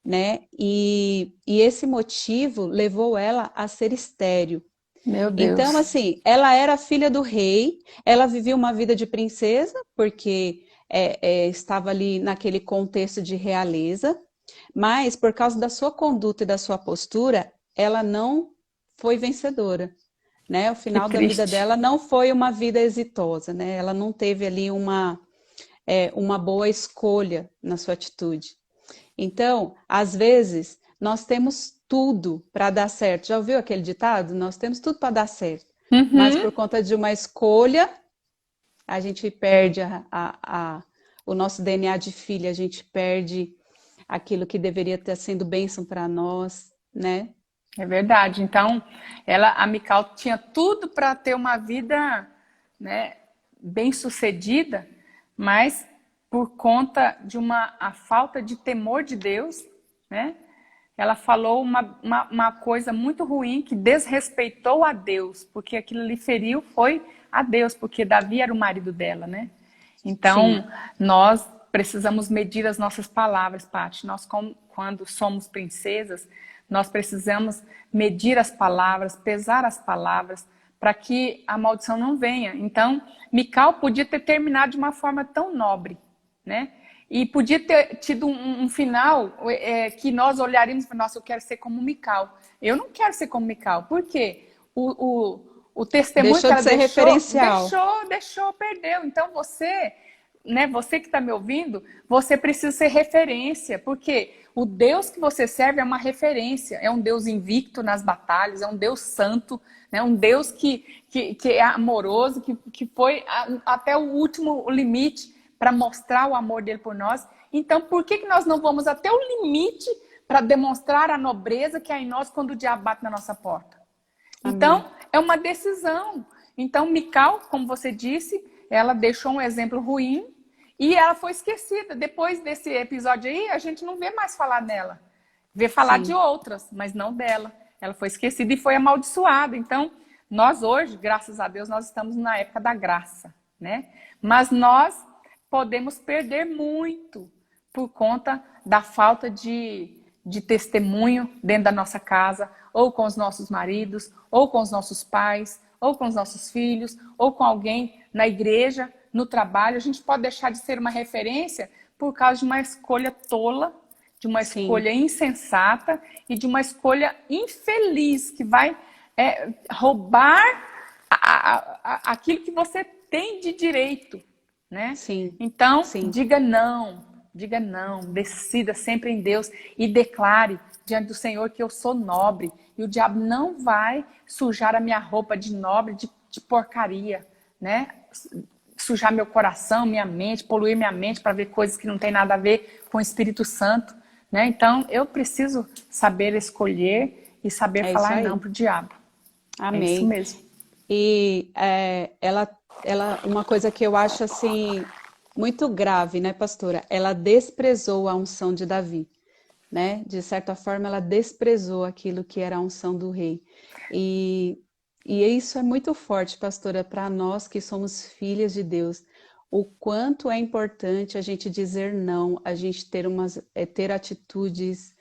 né? E esse motivo levou ela a ser estéril. meu Então, Deus. assim, ela era filha do rei, ela vivia uma vida de princesa, porque estava ali naquele contexto de realeza, mas por causa da sua conduta e da sua postura, ela não foi vencedora, né? O Que final da vida triste. dela não foi uma vida exitosa, né? Ela não teve ali uma boa escolha na sua atitude. Então, às vezes, nós temos tudo para dar certo. Já ouviu aquele ditado? Nós temos tudo para dar certo. Mas Uhum. por conta de uma escolha, a gente perde o nosso DNA de filha, a gente perde aquilo que deveria estar sendo bênção para nós, né? É verdade. Então, a Mical tinha tudo para ter uma vida, né, bem-sucedida, mas por conta de a falta de temor de Deus, né, ela falou uma coisa muito ruim que desrespeitou a Deus, porque aquilo lhe feriu foi a Deus, porque Davi era o marido dela, né? Sim, Então, nós precisamos medir as nossas palavras, Paty. Nós, quando somos princesas, nós precisamos medir as palavras, pesar as palavras, para que a maldição não venha. Então, Mical podia ter terminado de uma forma tão nobre, né? E podia ter tido um final que nós olharíamos e falar, nossa, eu quero ser como Mical. Eu não quero ser como Mical. Por quê? O testemunho deixou que de ela ser referencial. perdeu. Então você, né, você que está me ouvindo, você precisa ser referência, porque o Deus que você serve é uma referência, é um Deus invicto nas batalhas, é um Deus santo, né, um Deus que é amoroso, que foi até o último limite para mostrar o amor dele por nós. Então, por que nós não vamos até o limite para demonstrar a nobreza que há em nós quando o diabo bate na nossa porta? Amém. Então, é uma decisão. Então, Mical, como você disse, ela deixou um exemplo ruim e ela foi esquecida. Depois desse episódio aí, a gente não vê mais falar nela. Vê falar de Sim, outras, mas não dela. Ela foi esquecida e foi amaldiçoada. Então, nós hoje, graças a Deus, nós estamos na época da graça, né? Mas nós podemos perder muito por conta da falta de testemunho dentro da nossa casa, ou com os nossos maridos, ou com os nossos pais, ou com os nossos filhos, ou com alguém na igreja, no trabalho. A gente pode deixar de ser uma referência por causa de uma escolha tola, de uma sim, escolha insensata e de uma escolha infeliz que vai roubar aquilo que você tem de direito, né? sim, Então, sim. diga não, decida sempre em Deus e declare diante do Senhor que eu sou nobre e o diabo não vai sujar a minha roupa de nobre, de porcaria, né? sujar meu coração, minha mente, poluir minha mente para ver coisas que não tem nada a ver com o Espírito Santo, né? Então, eu preciso saber escolher e saber É isso falar não aí. pro diabo. É isso Amém. mesmo. E uma coisa que eu acho assim muito grave, né, pastora? Ela desprezou a unção de Davi, né? De certa forma, ela desprezou aquilo que era a unção do rei. E, e isso é muito forte, pastora, para nós que somos filhas de Deus. O quanto é importante a gente dizer não, a gente ter atitudes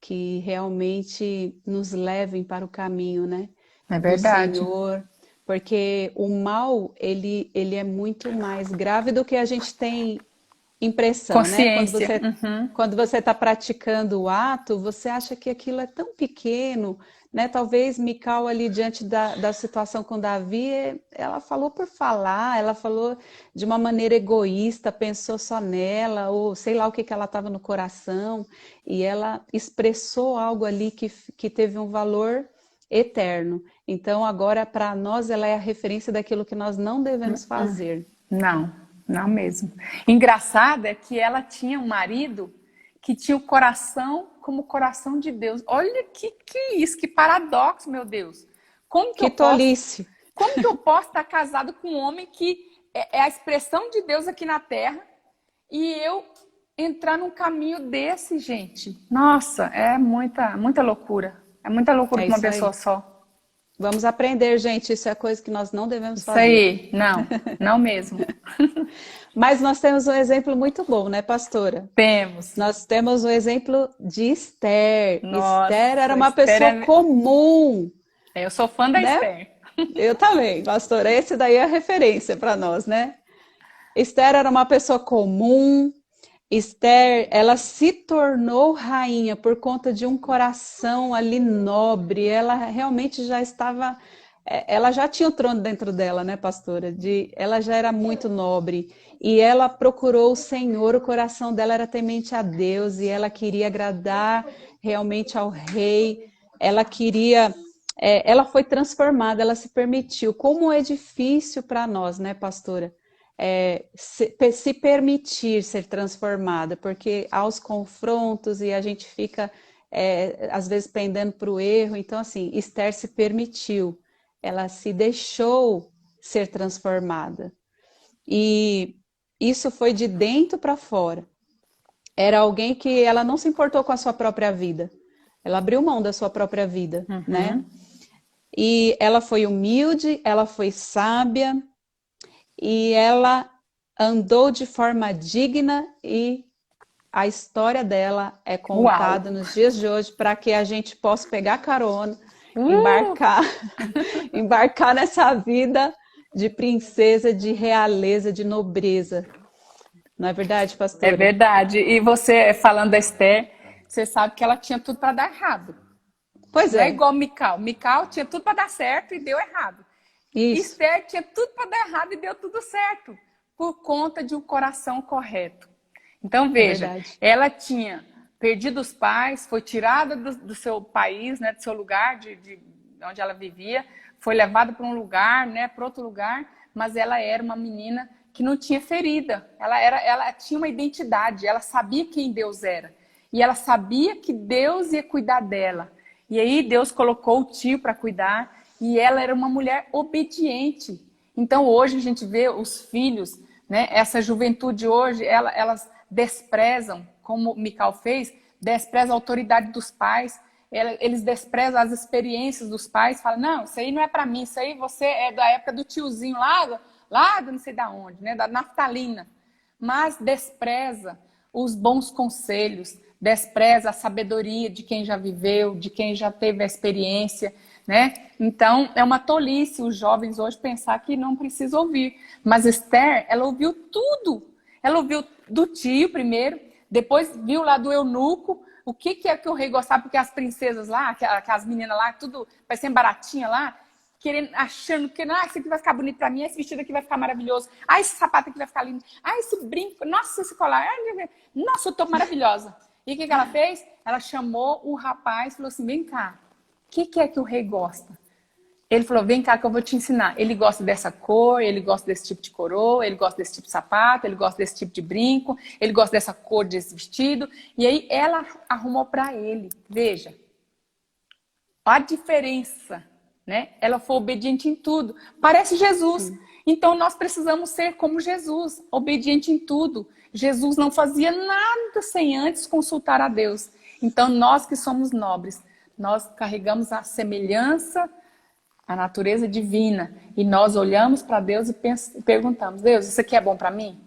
que realmente nos levem para o caminho, né? É Do verdade. Senhor, porque o mal, ele é muito mais grave do que a gente tem impressão, né? Consciência. Uhum. Quando você está praticando o ato, você acha que aquilo é tão pequeno, né? Talvez Mical ali diante da situação com Davi, ela falou por falar, ela falou de uma maneira egoísta, pensou só nela, ou sei lá o que ela estava no coração, e ela expressou algo ali que teve um valor eterno. Então, agora, para nós, ela é a referência daquilo que nós não devemos fazer. Não, não mesmo. Engraçado é que ela tinha um marido que tinha o coração como o coração de Deus. Olha que é isso, que paradoxo, meu Deus. Como que Que eu posso, tolice! como que eu posso estar casado com um homem que é a expressão de Deus aqui na terra e eu entrar num caminho desse, gente? Nossa, é muita loucura. É muita loucura É para uma isso aí. pessoa só. Vamos aprender, gente. Isso é coisa que nós não devemos Isso fazer. aí, não mesmo. Mas nós temos um exemplo muito bom, né, pastora? Temos. Nós temos o exemplo de Esther. Nossa, Esther era uma Esther pessoa comum, Eu sou fã da né? Esther. Eu também, pastora. Esse daí é a referência para nós, né? Esther era uma pessoa comum. Esther, ela se tornou rainha por conta de um coração ali nobre. Ela realmente já estava, ela já tinha o trono dentro dela, né, pastora? Ela já era muito nobre e ela procurou o Senhor. O coração dela era temente a Deus e ela queria agradar realmente ao rei. Ela queria, ela foi transformada. Ela se permitiu. Como é difícil para nós, né, pastora? Se permitir ser transformada, porque há os confrontos e a gente fica, às vezes, pendendo para o erro. Então, assim, Esther se permitiu, ela se deixou ser transformada. E isso foi de dentro para fora. Era alguém que ela não se importou com a sua própria vida. Ela abriu mão da sua própria vida, né? E ela foi humilde, ela foi sábia, e ela andou de forma digna e a história dela é contada nos dias de hoje para que a gente possa pegar carona, embarcar nessa vida de princesa, de realeza, de nobreza. Não é verdade, pastora? É verdade. E você, falando da Esther, você sabe que ela tinha tudo para dar errado. Pois Não é é. igual Mical. Mical tinha tudo para dar certo e deu errado. Isso. Esther tinha tudo para dar errado e deu tudo certo, por conta de um coração correto. Então, veja, ela tinha perdido os pais, foi tirada do seu país, né, do seu lugar, de onde ela vivia, foi levada para um lugar, né, para outro lugar, mas ela era uma menina que não tinha ferida. Ela tinha uma identidade, ela sabia quem Deus era. E ela sabia que Deus ia cuidar dela. E aí Deus colocou o tio para cuidar. E ela era uma mulher obediente. Então hoje a gente vê os filhos, né? Essa juventude hoje, elas desprezam, como Mical fez, desprezam a autoridade dos pais. Eles desprezam as experiências dos pais. Falam, não, isso aí não é para mim. Isso aí você é da época do tiozinho lá do não sei da onde, né? Da naftalina. Mas despreza os bons conselhos, despreza a sabedoria de quem já viveu, de quem já teve a experiência, né? Então, é uma tolice os jovens hoje pensar que não precisa ouvir. Mas Esther, ela ouviu tudo. Ela ouviu do tio primeiro, depois viu lá do eunuco, o que é que o rei gostava, porque as princesas lá, aquelas meninas lá, tudo parecendo baratinha lá, achando que, isso aqui vai ficar bonito pra mim, esse vestido aqui vai ficar maravilhoso, esse sapato aqui vai ficar lindo, esse brinco, nossa, esse colar, nossa, eu tô maravilhosa. E o que ela fez? Ela chamou o rapaz e falou assim, vem cá, o que é que o rei gosta? Ele falou, vem cá que eu vou te ensinar. Ele gosta dessa cor, ele gosta desse tipo de coroa, ele gosta desse tipo de sapato, ele gosta desse tipo de brinco, ele gosta dessa cor desse vestido. E aí ela arrumou para ele. Veja, a diferença, né? Ela foi obediente em tudo. Parece Jesus. Então nós precisamos ser como Jesus, obediente em tudo. Jesus não fazia nada sem antes consultar a Deus. Então nós que somos nobres, nós carregamos a semelhança, a natureza divina, e nós olhamos para Deus e perguntamos, Deus, isso aqui é bom para mim?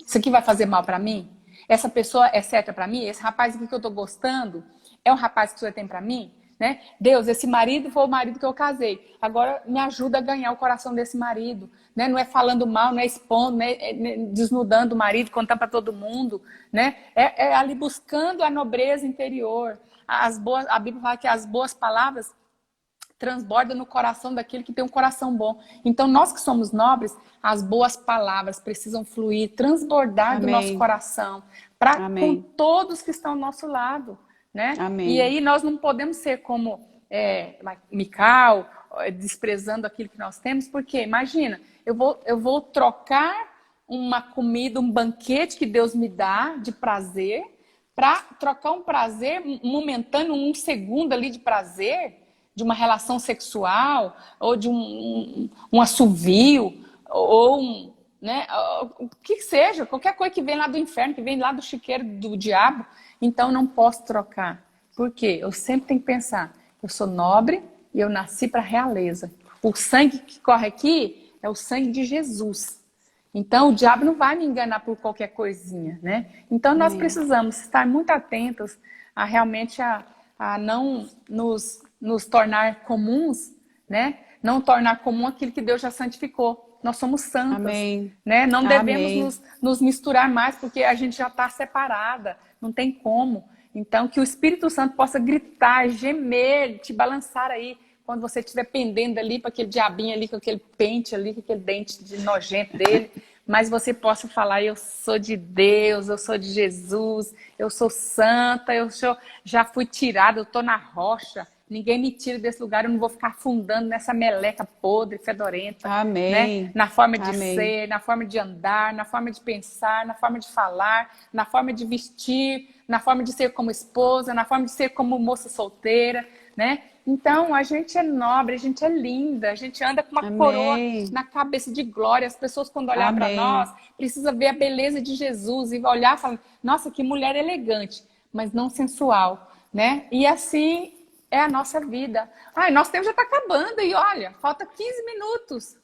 Isso aqui vai fazer mal para mim? Essa pessoa é certa para mim? Esse rapaz aqui que eu estou gostando é um rapaz que o Senhor tem para mim? Né? Deus, esse marido foi o marido que eu casei. Agora me ajuda a ganhar o coração desse marido. Né? Não é falando mal, não é expondo, não é desnudando o marido, contando para todo mundo. Né? É ali buscando a nobreza interior. A Bíblia fala que as boas palavras transbordam no coração daquele que tem um coração bom. Então, nós que somos nobres, as boas palavras precisam fluir, transbordar Amém. do nosso coração para Amém. com todos que estão ao nosso lado. Né? Amém. E aí nós não podemos ser como Mical, desprezando aquilo que nós temos, porque imagina, eu vou trocar uma comida, um banquete que Deus me dá de prazer, para trocar um prazer momentâneo, um segundo ali de prazer, de uma relação sexual, ou de um assovio, ou né, o que seja, qualquer coisa que vem lá do inferno, que vem lá do chiqueiro do diabo. Então, não posso trocar. Por quê? Eu sempre tenho que pensar, eu sou nobre e eu nasci para a realeza. O sangue que corre aqui é o sangue de Jesus. Então, o diabo não vai me enganar por qualquer coisinha, né? Então, nós precisamos estar muito atentos a realmente a não nos tornar comuns, né? Não tornar comum aquilo que Deus já santificou. Nós somos santas, Amém. né? Não devemos Amém. nos misturar mais, porque a gente já está separada. Não tem como. Então, que o Espírito Santo possa gritar, gemer, te balançar aí, quando você estiver pendendo ali para aquele diabinho ali, com aquele pente ali, com aquele dente de nojento dele, mas você possa falar, eu sou de Deus, eu sou de Jesus, eu sou santa, já fui tirada, eu estou na rocha, ninguém me tira desse lugar, eu não vou ficar afundando nessa meleca podre, fedorenta. Amém. Né? Na forma de Amém. ser, na forma de andar, na forma de pensar, na forma de falar, na forma de vestir, na forma de ser como esposa, na forma de ser como moça solteira, né? Então, a gente é nobre, a gente é linda, a gente anda com uma Amém. coroa na cabeça de glória. As pessoas, quando olhar para Amém. nós, precisam ver a beleza de Jesus e olhar e falar, nossa, que mulher elegante, mas não sensual, né? E assim é a nossa vida. Ai, nosso tempo já está acabando e olha, falta 15 minutos.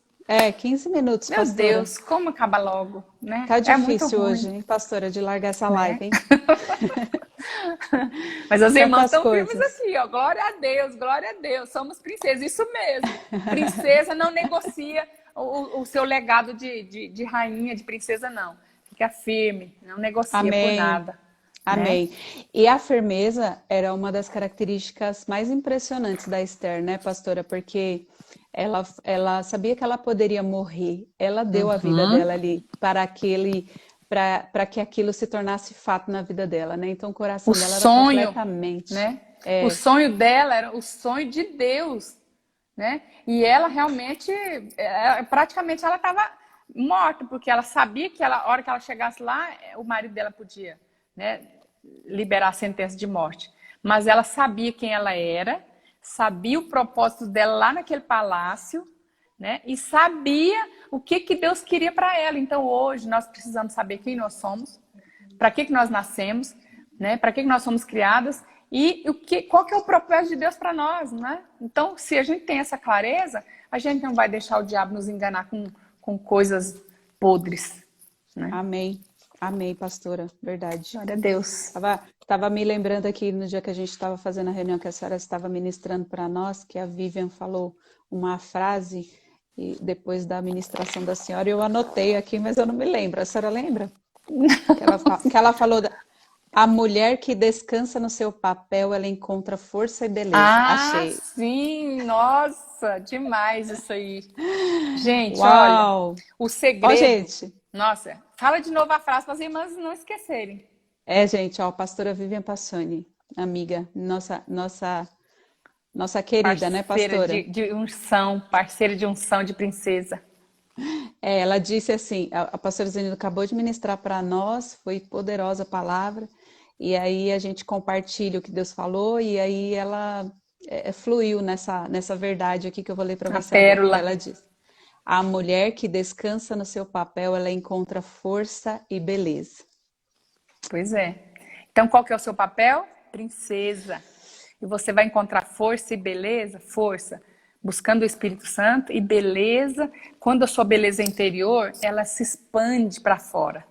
15 minutos, Meu pastora. Deus, como acaba logo, né? Tá É muito difícil ruim. hoje, hein, pastora, de largar essa live, hein? Mas as irmãs Tantas estão firmes coisas. aqui, ó. Glória a Deus, somos princesas, isso mesmo. Princesa não negocia o seu legado de rainha, de princesa, não. Fica firme, não negocia por Amém. nada. Amém. E a firmeza era uma das características mais impressionantes da Esther, né, pastora? Porque ela sabia que ela poderia morrer. Ela deu a vida dela ali para que aquilo se tornasse fato na vida dela, né? Então o coração O dela sonho, era completamente, né? O sonho dela era o sonho de Deus, né? E ela realmente, praticamente ela estava morta, porque ela sabia que a hora que ela chegasse lá, o marido dela podia, né, liberar a sentença de morte. Mas ela sabia quem ela era, sabia o propósito dela lá naquele palácio, né? E sabia o que Deus queria para ela. Então hoje nós precisamos saber quem nós somos, para que nós nascemos, né? Para que nós somos criadas e qual que é o propósito de Deus para nós, né? Então, se a gente tem essa clareza, a gente não vai deixar o diabo nos enganar com coisas podres, né? Amém. Amém, pastora. Verdade. Glória a Deus. Tava me lembrando aqui no dia que a gente estava fazendo a reunião que a senhora estava ministrando para nós, que a Vivian falou uma frase e depois da ministração da senhora, eu anotei aqui, mas eu não me lembro. A senhora lembra? Que ela falou a mulher que descansa no seu papel, ela encontra força e beleza. Achei. Sim, nossa, demais isso aí. Gente, Uau. olha, o segredo. Ó, gente. Nossa, fala de novo a frase para as irmãs não esquecerem. Gente, ó, pastora Vivian Passoni, amiga, nossa Nossa querida, né, pastora? De unção, parceira de unção de princesa. Ela disse assim, a pastora Zenilda acabou de ministrar para nós, foi poderosa a palavra, e aí a gente compartilha o que Deus falou, e aí ela fluiu nessa verdade aqui que eu vou ler para A você pérola. agora. Ela diz, a mulher que descansa no seu papel, ela encontra força e beleza. Pois é. Então, qual que é o seu papel? Princesa. E você vai encontrar força e beleza? Força. Buscando o Espírito Santo e beleza. Quando a sua beleza é interior, ela se expande para fora.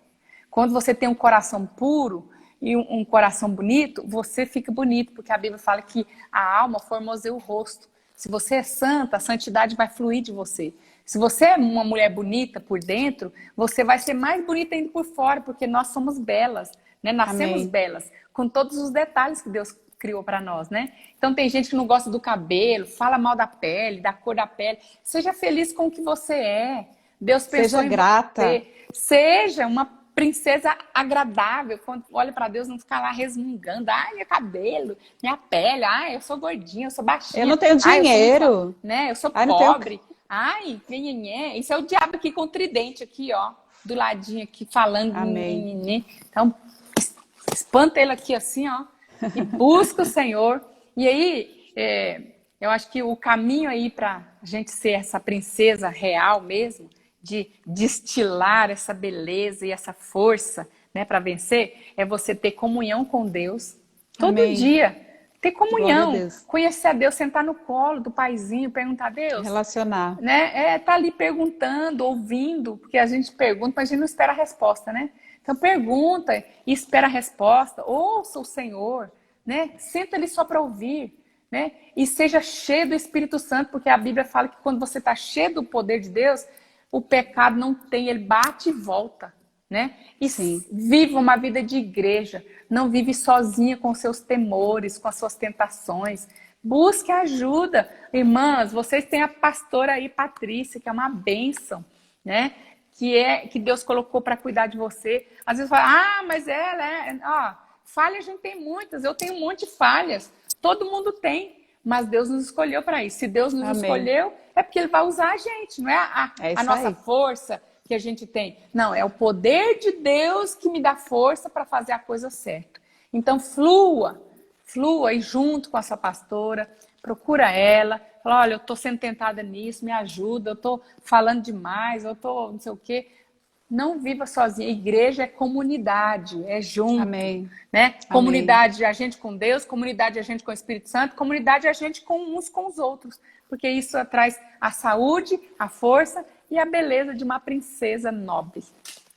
Quando você tem um coração puro e um coração bonito, você fica bonito, porque a Bíblia fala que a alma formoseia o rosto. Se você é santa, a santidade vai fluir de você. Se você é uma mulher bonita por dentro, você vai ser mais bonita ainda por fora, porque nós somos belas, né? Nascemos Amém. belas, com todos os detalhes que Deus criou para nós, né? Então tem gente que não gosta do cabelo, fala mal da pele, da cor da pele. Seja feliz com o que você é. Deus pensou Seja em grata. você. Seja uma princesa agradável. Quando olha para Deus, não fica lá resmungando. Ai, meu cabelo, minha pele. Ai, eu sou gordinha, eu sou baixinha. Eu não tenho Ai, dinheiro. eu sou Ai, não tenho... pobre. Ai, nhenhenhé. Isso é o diabo aqui com o tridente aqui, ó. Do ladinho aqui, falando. Amém. Nhenhenhé. Então, espanta ele aqui assim, ó. E busca o Senhor. E aí, eu acho que o caminho aí para a gente ser essa princesa real mesmo, de destilar essa beleza e essa força, né, para vencer, é você ter comunhão com Deus todo Amém. dia. Ter Glória a comunhão, Deus. conhecer a Deus, sentar no colo do paizinho, perguntar a Deus. Relacionar. Né? Tá ali perguntando, ouvindo, porque a gente pergunta, mas a gente não espera a resposta, né? Então pergunta e espera a resposta, ouça o Senhor, né? Senta ali só para ouvir, né? E seja cheio do Espírito Santo, porque a Bíblia fala que quando você está cheio do poder de Deus, o pecado não tem, ele bate e volta, né? E Sim. viva uma vida de igreja, não vive sozinha com seus temores, com as suas tentações. Busque ajuda. Irmãs, vocês têm a pastora aí, Patrícia, que é uma bênção, né? Que Deus colocou para cuidar de você. Às vezes fala, mas ela falha a gente tem muitas, eu tenho um monte de falhas, todo mundo tem, mas Deus nos escolheu para isso. Se Deus nos Amém. escolheu, é porque Ele vai usar a gente, não é É a isso nossa aí. força que a gente tem. Não, é o poder de Deus que me dá força para fazer a coisa certa. Então flua e junto com a sua pastora, procura ela, fala, olha, eu estou sendo tentada nisso, me ajuda, eu estou falando demais, eu estou não sei o quê. Não viva sozinha. Igreja é comunidade, é junto. Amém. Né? Amém. Comunidade é a gente com Deus, comunidade é a gente com o Espírito Santo, comunidade é a gente com uns com os outros. Porque isso traz a saúde, a força e a beleza de uma princesa nobre.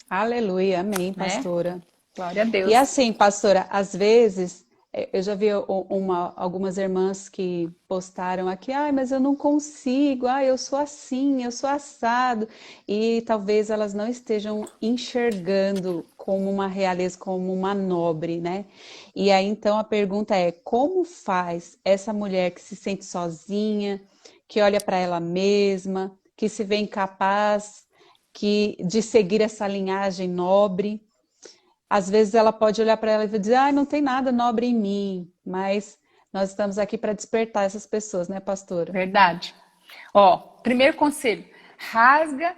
Aleluia. Amém, pastora. Glória a Deus. E assim, pastora, às vezes, eu já vi algumas irmãs que postaram aqui, mas eu não consigo, eu sou assim, eu sou assado. E talvez elas não estejam enxergando como uma realeza, como uma nobre, né? E aí, então, a pergunta é, como faz essa mulher que se sente sozinha, que olha para ela mesma, que se vê incapaz de seguir essa linhagem nobre? Às vezes ela pode olhar para ela e dizer, não tem nada nobre em mim, mas nós estamos aqui para despertar essas pessoas, né, pastora? Verdade. Primeiro conselho, rasga,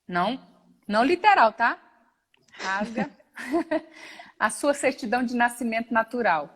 não literal, tá? Rasga a sua certidão de nascimento natural.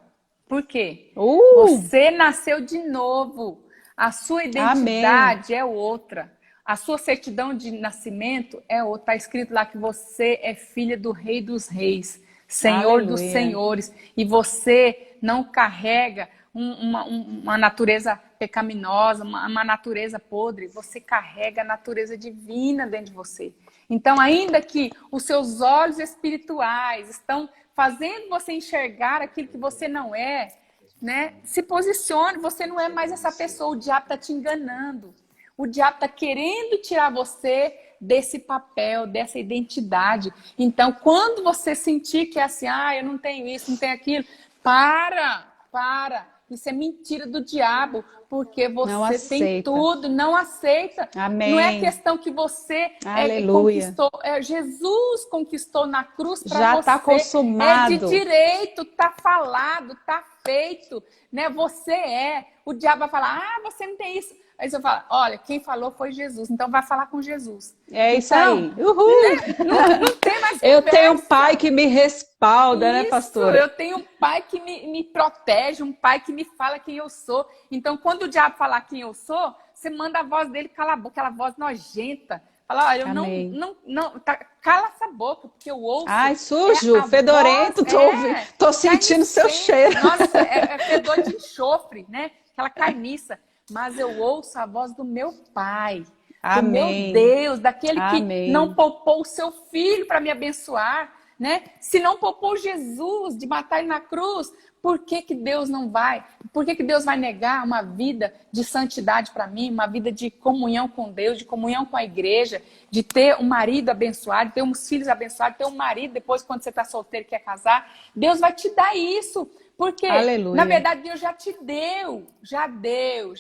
Por quê? Você nasceu de novo. A sua identidade é outra. A sua certidão de nascimento é outra. Está escrito lá que você é filha do Rei dos Reis, Senhor Aleluia. dos Senhores. E você não carrega uma natureza pecaminosa, uma natureza podre. Você carrega a natureza divina dentro de você. Então, ainda que os seus olhos espirituais estão fazendo você enxergar aquilo que você não é, né? Se posicione, você não é mais essa pessoa, o diabo está te enganando. O diabo está querendo tirar você desse papel, dessa identidade. Então, quando você sentir que é assim, eu não tenho isso, não tenho aquilo, para. Isso é mentira do diabo, porque você tem tudo, não aceita. Amém. Não é questão que você conquistou, Jesus conquistou na cruz para você. Já está consumado. É de direito, está falado, está feito, né? Você é o diabo vai falar, você não tem isso. Aí você fala, olha, quem falou foi Jesus, então vai falar com Jesus. É isso Então, aí. Uhul! Não tem mais Eu conversa. tenho um pai que me respalda, né, pastora? Eu tenho um pai que me protege, um pai que me fala quem eu sou. Então, quando o diabo falar quem eu sou, você manda a voz dele calar a boca, aquela voz nojenta. Fala, olha, eu Amém. cala essa boca, porque eu ouço. Ai, sujo, fedorento, tô sentindo seu cheiro. Nossa, é fedor de enxofre, né? Aquela carniça. Mas eu ouço a voz do meu pai, do meu Deus, daquele que não poupou o seu filho para me abençoar, né? Se não poupou Jesus de matar ele na cruz, por que que Deus não vai? Por que que Deus vai negar uma vida de santidade para mim, uma vida de comunhão com Deus, de comunhão com a igreja, de ter um marido abençoado, de ter uns filhos abençoados, ter um marido depois quando você está solteiro e quer casar? Deus vai te dar isso. Porque, Aleluia. na verdade, Deus já te deu. Já deu.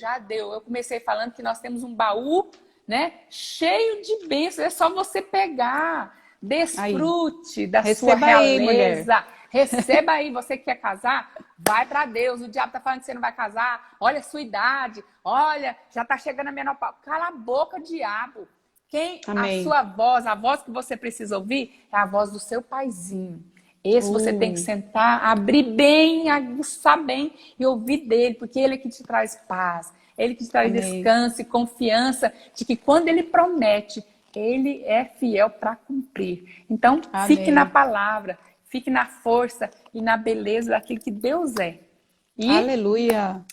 Eu comecei falando que nós temos um baú, né, cheio de bênçãos. É só você pegar. Desfrute da sua realeza. Aí, receba aí. Você que quer casar, vai para Deus. O diabo tá falando que você não vai casar. Olha a sua idade. Olha, já tá chegando a menopausa. Cala a boca, diabo. A sua voz, a voz que você precisa ouvir, é a voz do seu paizinho. Esse você tem que sentar, abrir bem, aguçar bem e ouvir dele, porque ele é que te traz paz, ele que te traz descanso e confiança de que quando ele promete, ele é fiel para cumprir. Então, fique na palavra, fique na força e na beleza daquilo que Deus é. Aleluia!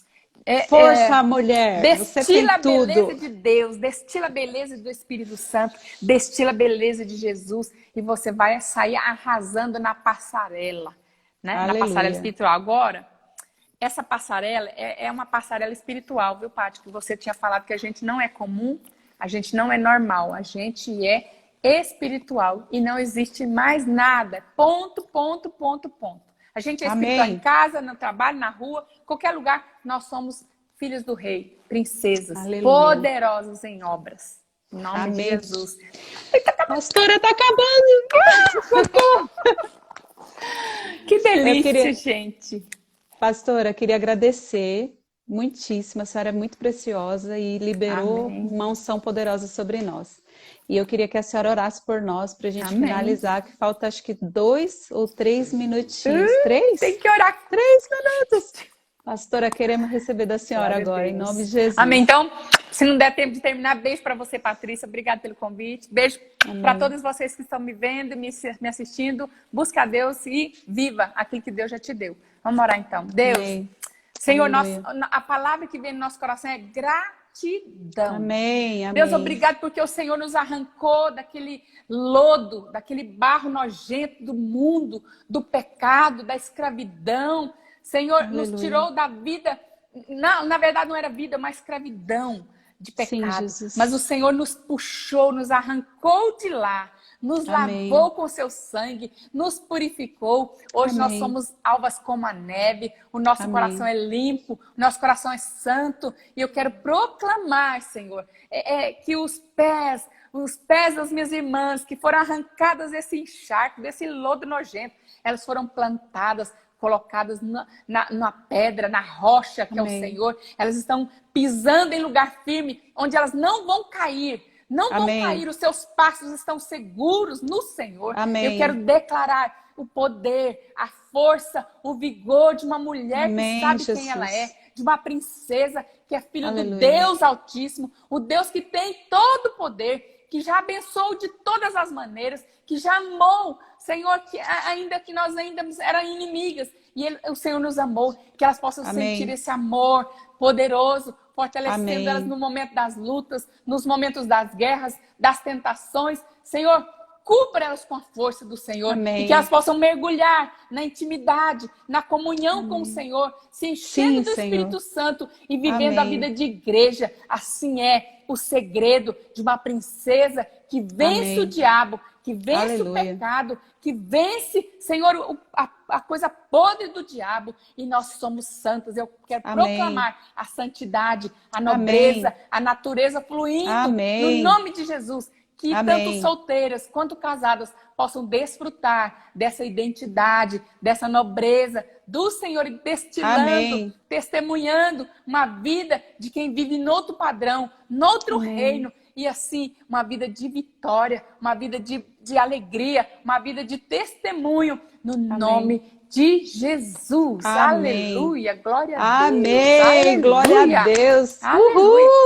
Força, mulher! Destila a beleza de Deus, destila a beleza do Espírito Santo, destila a beleza de Jesus e você vai sair arrasando na passarela, né? Aleluia. Na passarela espiritual. Agora, essa passarela é uma passarela espiritual, viu, Paty? Que você tinha falado que a gente não é comum, a gente não é normal, a gente é espiritual e não existe mais nada. Ponto, ponto, ponto, ponto. A gente é espiritual em casa, no trabalho, na rua, qualquer lugar. Nós somos filhos do rei, princesas, poderosas em obras. Em nome de Jesus. Pastora, tá acabando. Que delícia, gente. Pastora, queria agradecer muitíssimo. A senhora é muito preciosa e liberou uma unção poderosa sobre nós. E eu queria que a senhora orasse por nós para a gente finalizar, que falta acho que 2 ou 3 minutinhos. 3? Tem que orar. 3 minutos. Pastora, queremos receber da senhora agora, em nome de Jesus. Amém. Então, se não der tempo de terminar, beijo para você, Patrícia. Obrigada pelo convite. Beijo para todos vocês que estão me vendo, me assistindo. Busca a Deus e viva aquilo que Deus já te deu. Vamos orar então. Deus, Senhor, a palavra que vem no nosso coração é gratidão. Amém. Deus, obrigado porque o Senhor nos arrancou daquele lodo, daquele barro nojento do mundo, do pecado, da escravidão. Senhor, nos tirou da vida, na verdade não era vida, mas escravidão de pecado. Sim, mas o Senhor nos puxou, nos arrancou de lá, nos lavou com seu sangue, nos purificou. Hoje nós somos alvas como a neve, o nosso coração é limpo, o nosso coração é santo. E eu quero proclamar, Senhor, que os pés das minhas irmãs que foram arrancadas desse encharque, desse lodo nojento, elas foram plantadas, colocadas na pedra, na rocha que é o Senhor. Elas estão pisando em lugar firme, onde elas não vão cair. Não vão cair, os seus passos estão seguros no Senhor. Eu quero declarar o poder, a força, o vigor de uma mulher que sabe quem ela é, de uma princesa que é filha do Deus Altíssimo, o Deus que tem todo o poder, que já abençoou de todas as maneiras, que já amou, Senhor, que ainda que nós ainda eram inimigas, e o Senhor nos amou, que elas possam sentir esse amor poderoso, fortalecendo elas no momento das lutas, nos momentos das guerras, das tentações. Senhor, cubra elas com a força do Senhor e que elas possam mergulhar na intimidade, na comunhão com o Senhor, se enchendo do Espírito Santo e vivendo a vida de igreja. Assim é o segredo de uma princesa que vence o diabo, que vence o pecado, que vence, Senhor, a coisa podre do diabo, e nós somos santos. Eu quero proclamar a santidade, a nobreza, a natureza fluindo no nome de Jesus. Que tanto Amém. solteiras quanto casadas possam desfrutar dessa identidade, dessa nobreza do Senhor e destilando, Amém. testemunhando uma vida de quem vive noutro padrão, noutro Amém. reino. E assim, uma vida de vitória, uma vida de alegria, uma vida de testemunho no nome de Jesus. Amém. Aleluia, glória a Deus. Amém. Glória a Aleluia. Deus. Aleluia. Uhul.